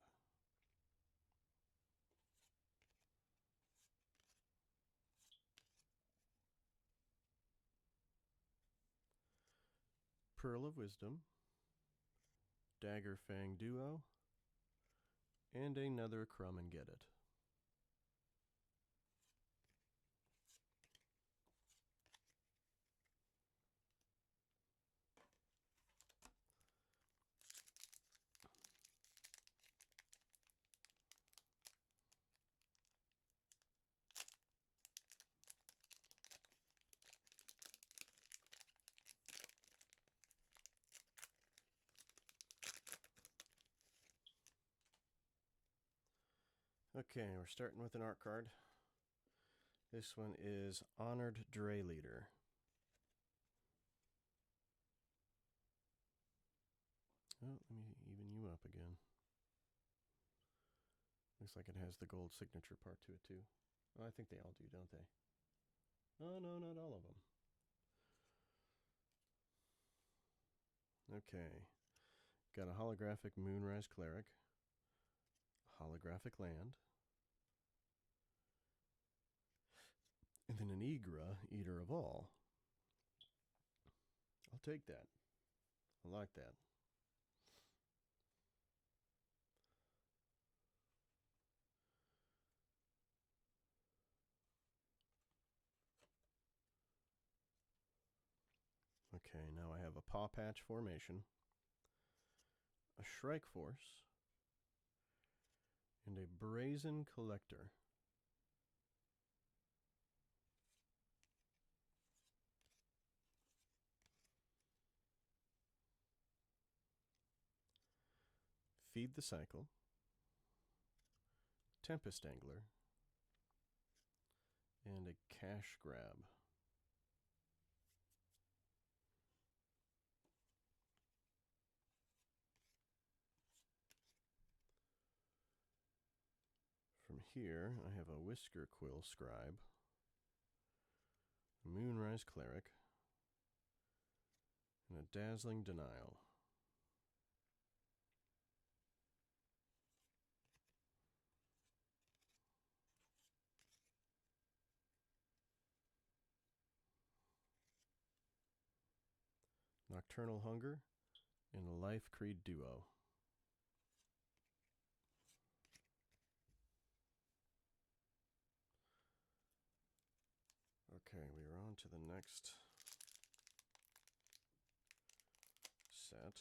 Pearl of Wisdom. Dagger Fang Duo. And another Crumb and Get It. Okay, we're starting with an art card. This one is Honored Dray Leader. Oh, let me even you up again. Looks like it has the gold signature part to it too. Oh, I think they all do, don't they? Oh, no, not all of them. Okay. Got a holographic Moonrise Cleric. Holographic Land. And then an Igra, Eater of All. I'll take that. I like that. Okay, now I have a Paw Patch formation, a Shrike Force, and a Brazen Collector. Feed the Cycle, Tempest Angler, and a Cash Grab. From here, I have a Whisker Quill Scribe, Moonrise Cleric, and a Dazzling Denial. Nocturnal Hunger, and a Life Creed Duo. Okay, we are on to the next set.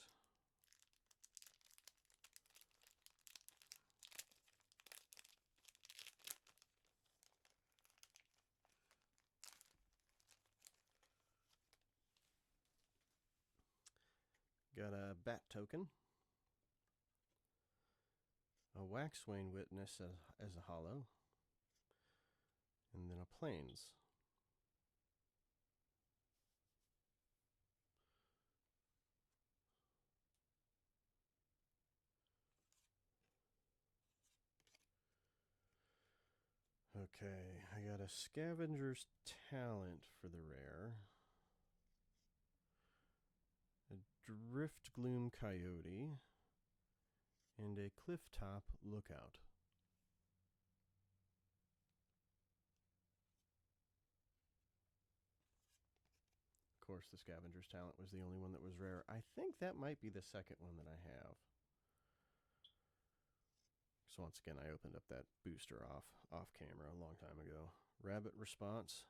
Got a Bat Token, a Waxwing Witness as a holo, and then a Plains. Okay, I got a Scavenger's Talent for the rare, a Drift Gloom Coyote, and a Clifftop Lookout. Of course, the Scavenger's Talent was the only one that was rare. I think that might be the second one that I have. So once again, I opened up that booster off camera a long time ago. Rabbit Response,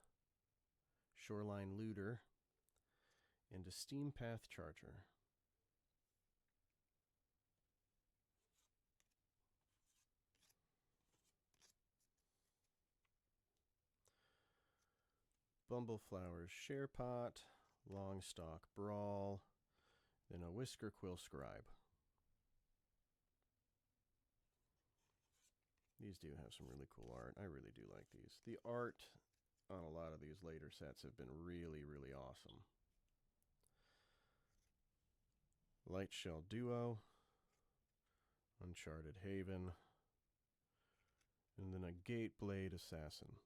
Shoreline Looter, and a Steam Path Charger. Bumbleflower's Sharepot, Longstalk Brawl, then a Whisker Quill Scribe. These do have some really cool art. I really do like these. The art on a lot of these later sets have been really, really awesome. Lightshell Duo, Uncharted Haven, and then a Gateblade Assassin.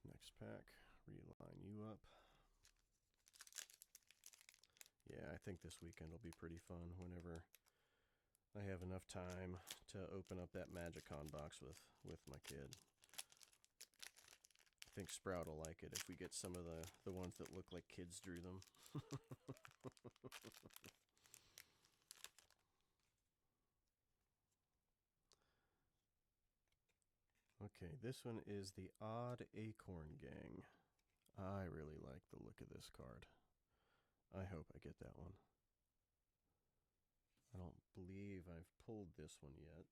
Next pack, reline you up. Yeah, I think this weekend will be pretty fun whenever I have enough time to open up that Magicon box with my kid. I think Sprout will like it if we get some of the ones that look like kids drew them. Okay, this one is the Odd Acorn Gang. I really like the look of this card. I hope I get that one. I don't believe I've pulled this one yet.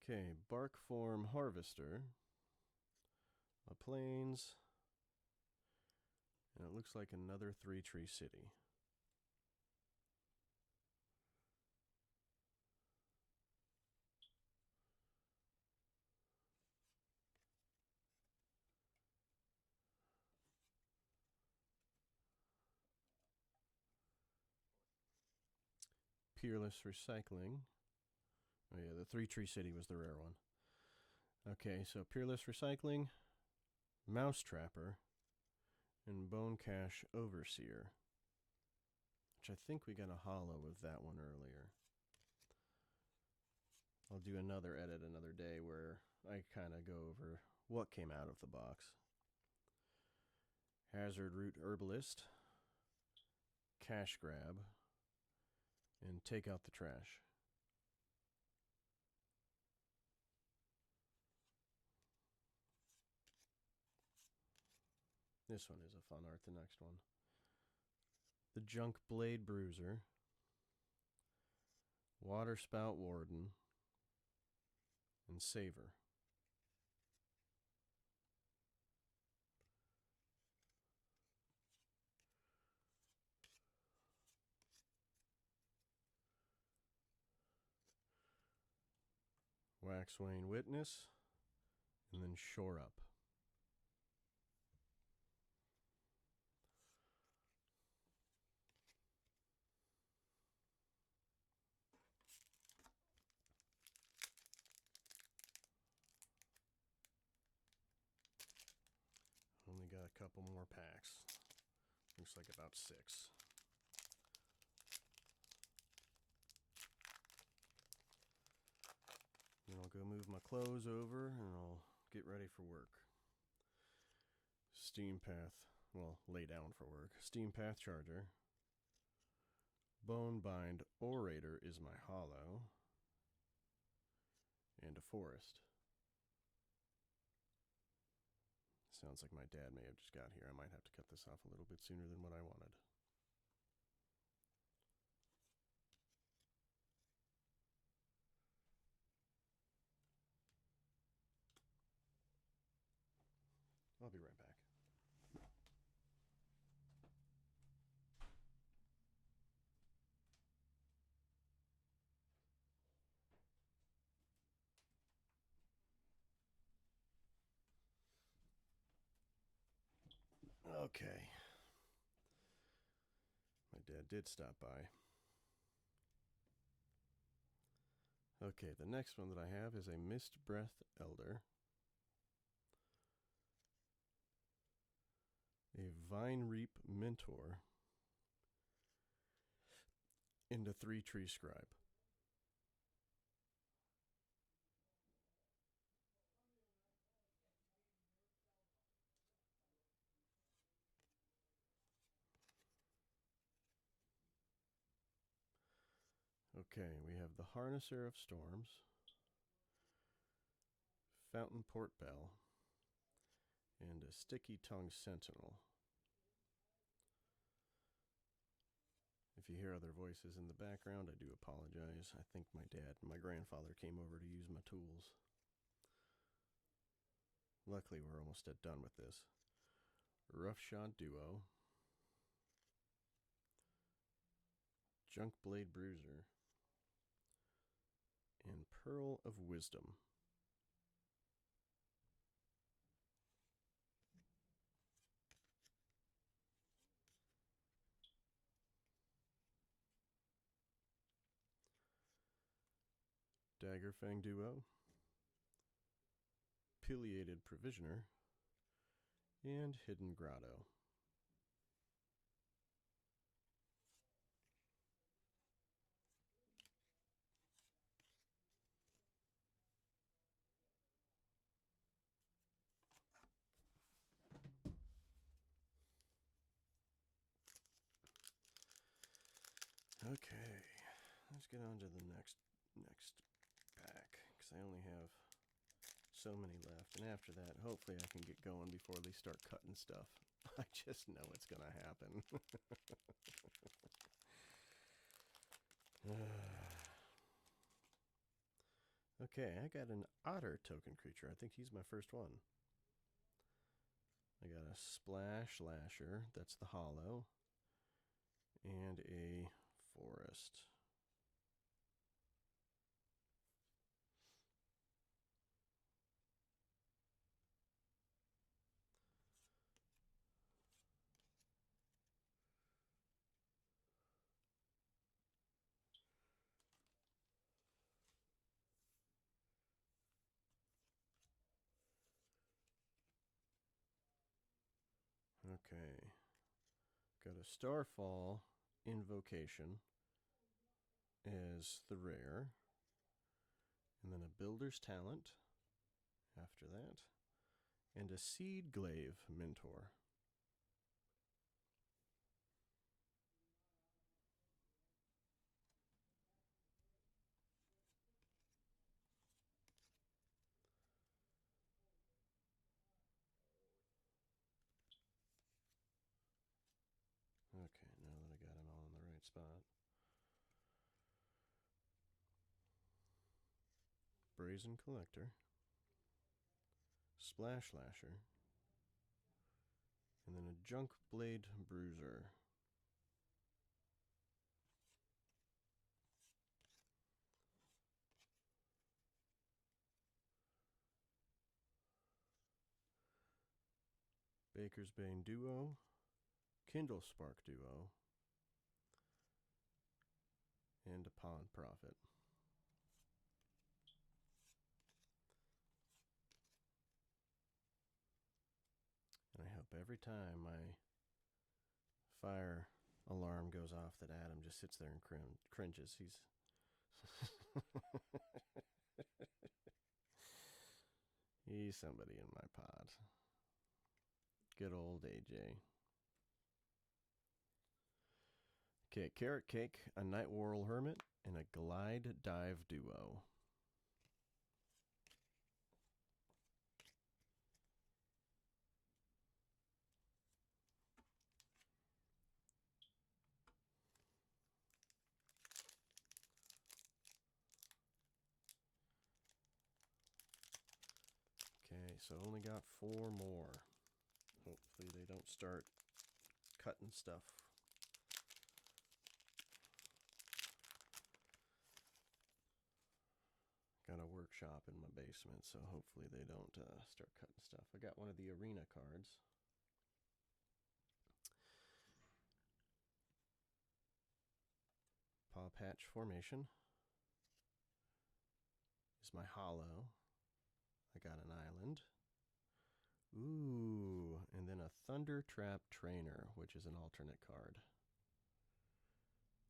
Okay, Barkform Harvester, a Plains, and it looks like another 3-tree city. Peerless Recycling. Oh yeah, the 3-tree city was the rare one. Okay, so Peerless Recycling, Mouse Trapper, and Bone Cache Overseer, which I think we got a holo of that one earlier. I'll do another edit another day where I kind of go over what came out of the box. Hazard Root Herbalist, Cash Grab, and Take Out the Trash. This one is a fun art, the next one. The Junk Blade Bruiser, Waterspout Warden, and Saver. Waxwayne Witness, and then Shore Up. Only got a couple more packs. Looks like about 6. Then I'll go move my clothes over and I'll get ready for work. Steam Path, well, lay down for work. Steam Path Charger. Bonebind Orator is my holo. And a Forest. Sounds like my dad may have just got here. I might have to cut this off a little bit sooner than what I wanted. I'll be right back. Okay. My dad did stop by. Okay, the next one that I have is a Mist Breath Elder, a Vine Reap Mentor, and a 3-tree Scribe. Okay, we have the Harnesser of Storms, Fountain Port Bell, and a Sticky Tongue Sentinel. If If you hear other voices in the background, I do apologize. I think my dad and my grandfather came over to use my tools. Luckily, we're almost done with this. Roughshod Duo. Junk Blade Bruiser. And Pearl of Wisdom. Daggerfang Duo. Pileated Provisioner. And Hidden Grotto. Okay, let's get on to the next pack, because I only have so many left, and after that, hopefully I can get going before they start cutting stuff. I just know it's going to happen. Okay, I got an otter token creature. I think he's my first one. I got a Splash Lasher, that's the hollow, and a forest. Okay. Got a Starfall Invocation as the rare. And then a Builder's Talent after that. And a Seed Glaive Mentor. Okay, now that I got them all in the right spot. Brazen Collector. Splash Lasher. And then a Junk Blade Bruiser. Baker's Bane Duo. Kindle Spark Duo. And a Pond Prophet. And I hope every time my fire alarm goes off that Adam just sits there and cringes. He's he's somebody in my pod. Good old AJ. Okay, Carrot Cake, a Night Whirl Hermit, and a Glide Dive Duo. Okay, so only got 4 more. Hopefully they don't start cutting stuff. Got a workshop in my basement, so hopefully they don't start cutting stuff. I got one of the arena cards. Paw Patch Formation is my hollow. I got an island. Ooh, and then a Thunder Trap Trainer, which is an alternate card.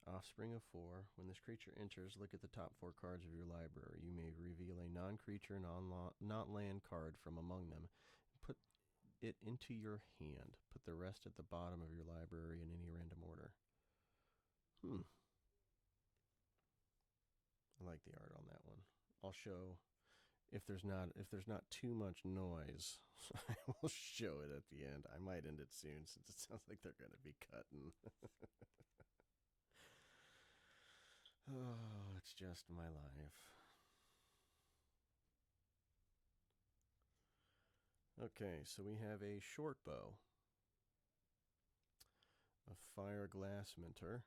Offspring of 4. When this creature enters, look at the top 4 cards of your library. You may reveal a non-creature, non-land card from among them. Put it into your hand. Put the rest at the bottom of your library in any random order. I like the art on that one. I'll show if there's not too much noise. I will show it at the end. I might end it soon since it sounds like they're going to be cutting. just my life. Okay, so we have a short bow, a fire glass minter,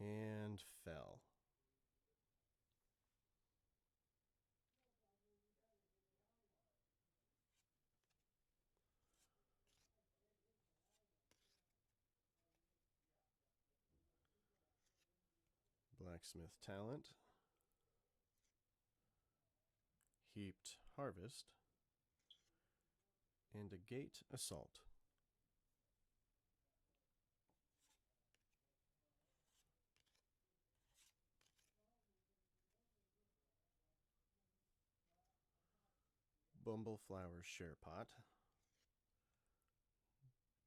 and fell. Blacksmith talent, heaped harvest, and a gate assault. Bumbleflower's Sharepot,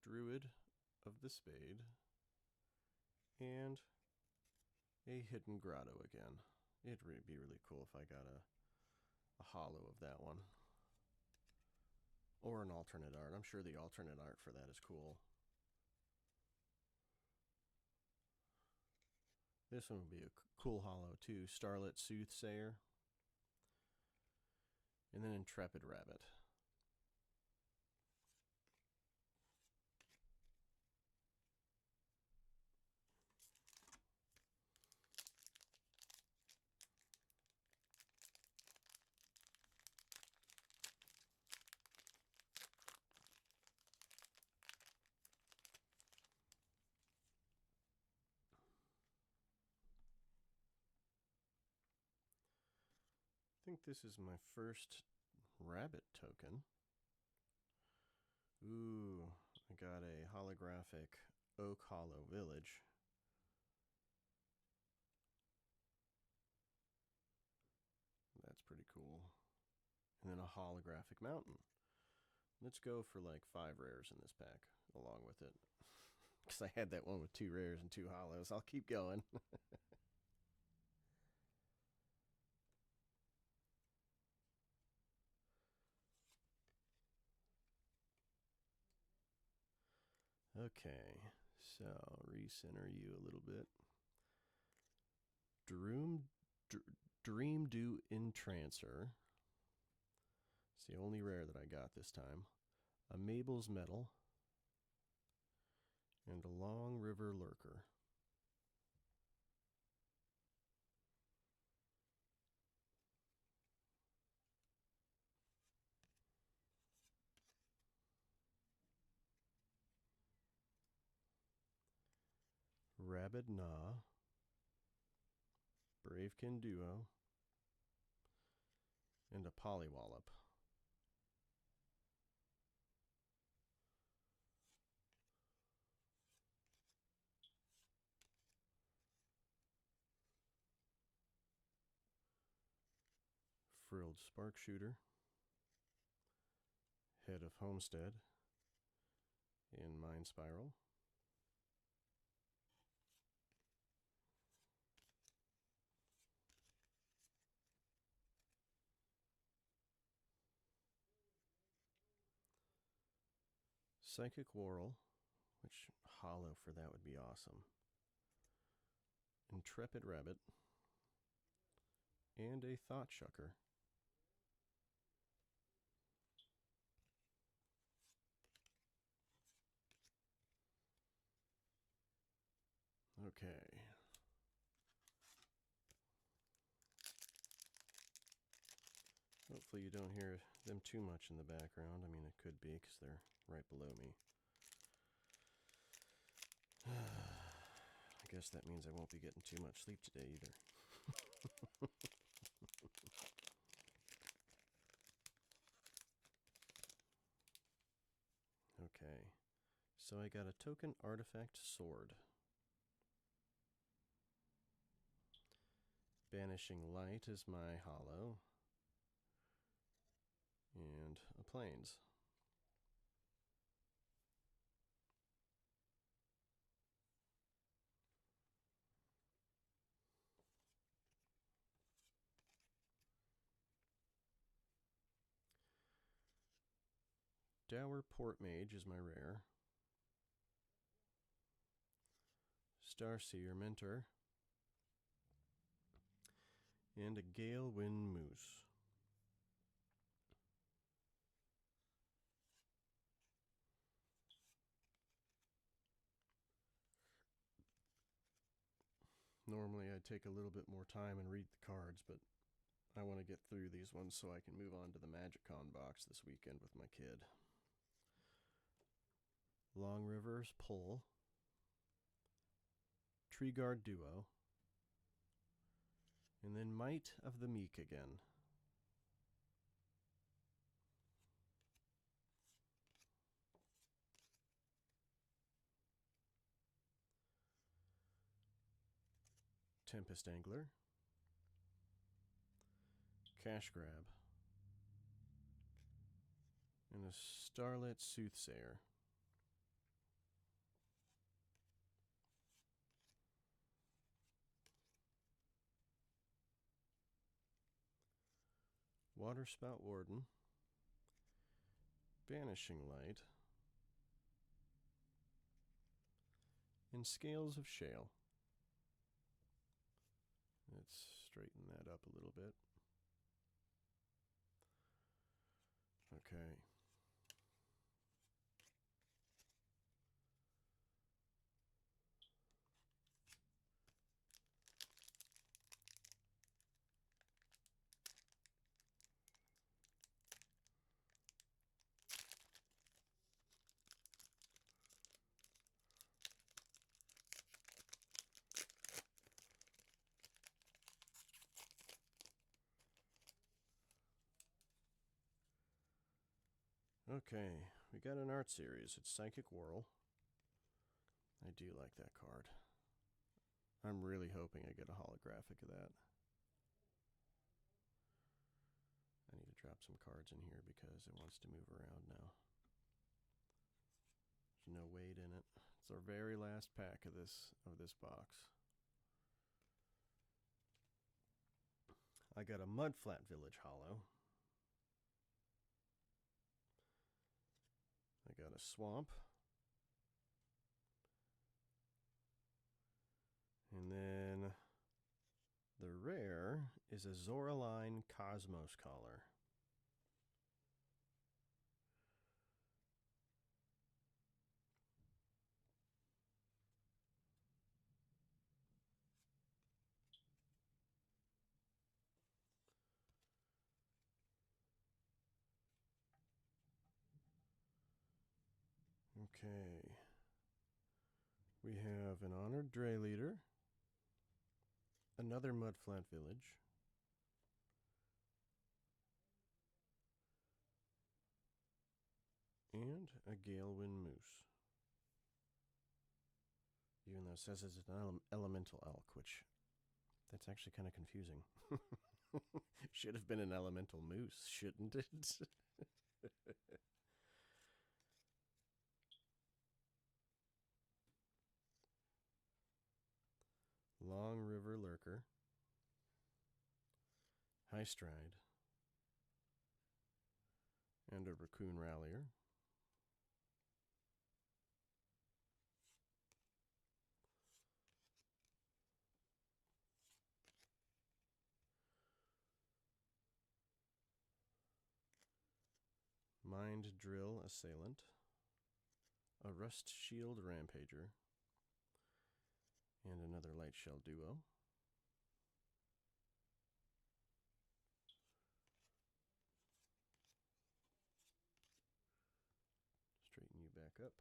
Druid of the Spade, and a hidden grotto again. It'd be really cool if I got a hollow of that one. Or an alternate art. I'm sure the alternate art for that is cool. This one would be a cool hollow too. Starlit Soothsayer. And then Intrepid Rabbit. I think this is my first rabbit token. Ooh, I got a holographic Oak Hollow Village. That's pretty cool. And then a holographic mountain. Let's go for like 5 rares in this pack along with it. Because I had that one with 2 rares and 2 hollows. I'll keep going. Okay, so recenter you a little bit. Dream Dew Entrancer. It's the only rare that I got this time. A Mabel's Medal. And a Long River Lurker. Rabid Gnaw. Bravekin Duo. And a Poliwallop. Frilled Sparkshooter. Head of Homestead. In Mind Spiral. Psychic Whorl, which hollow for that would be awesome. Intrepid Rabbit. And a Thought Shucker. Okay. Hopefully you don't hear them too much in the background. I mean, it could be because they're right below me. I guess that means I won't be getting too much sleep today either. Okay, so I got a token artifact sword. Banishing Light is my hollow. And a Plains. Dour Port Mage is my rare. Starseer Mentor, and a Gale Wind Moose. Normally I'd take a little bit more time and read the cards, but I want to get through these ones so I can move on to the MagicCon box this weekend with my kid. Long River's Pull, Tree Guard Duo, and then Might of the Meek again. Tempest Angler, Cash Grab, and a Starlit Soothsayer. Waterspout Warden, Vanishing Light, and Scales of Shale. Let's straighten that up a little bit. Okay. Okay, we got an art series. It's Psychic Whirl. I do like that card. I'm really hoping I get a holographic of that. I need to drop some cards in here because it wants to move around now. There's no weight in it. It's our very last pack of this box. I got a Mudflat Village Hollow. I got a Swamp. And then the rare is a Zoraline Cosmos Collar. Okay. We have an Honored Dray Leader, another Mudflat Village, and a Gale Wind Moose. Even though it says it's an elemental elk, which that's actually kind of confusing. Should have been an elemental moose, shouldn't it? Long River Lurker, High Stride, and a Raccoon Rallier. Mind Drill Assailant, a Rust Shield Rampager, and another Light Shell Duo. Straighten you back up.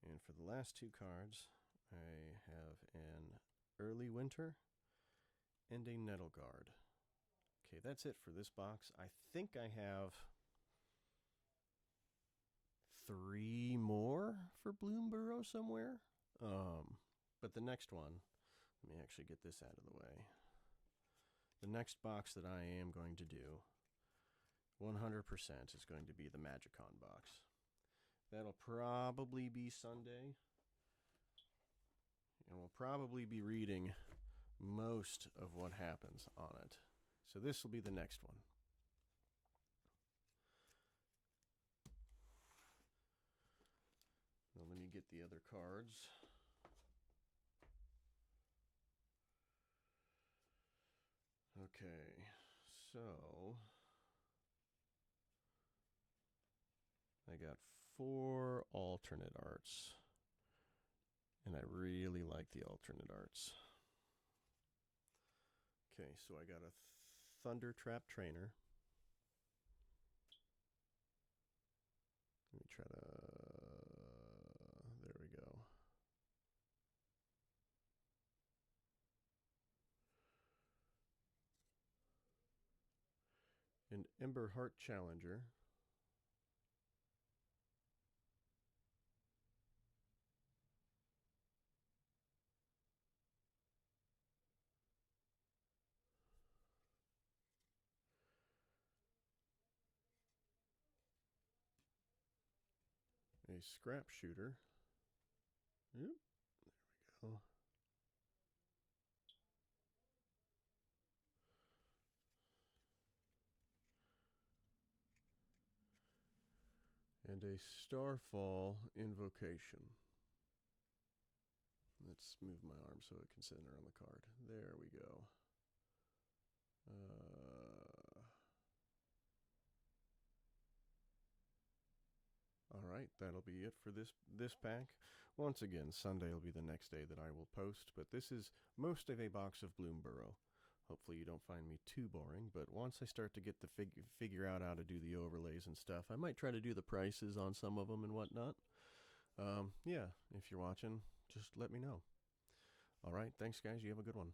And for the last two cards, I have an Early Winter and a Nettle Guard. Okay, that's it for this box. I think I have 3 more for BloomBurrow somewhere. But the next one, let me actually get this out of the way. The next box that I am going to do, 100% is going to be the MagicCon box. That'll probably be Sunday. And we'll probably be reading most of what happens on it. So this will be the next one. Now let me get the other cards. Okay, so I got 4 alternate arts, and I really like the alternate arts. Okay, so I got a Thunder Trap Trainer. Let me try to. There we go. An Ember Heart Challenger. A Scrap Shooter. Yep, there we go. And a Starfall Invocation. Let's move my arm so it can center on the card. There we go. All right, that'll be it for this pack. Once again, Sunday will be the next day that I will post, but this is most of a box of BloomBurrow. Hopefully you don't find me too boring, but once I start to get the figure out how to do the overlays and stuff, I might try to do the prices on some of them and whatnot. Yeah, if you're watching, just let me know. All right, thanks guys, you have a good one.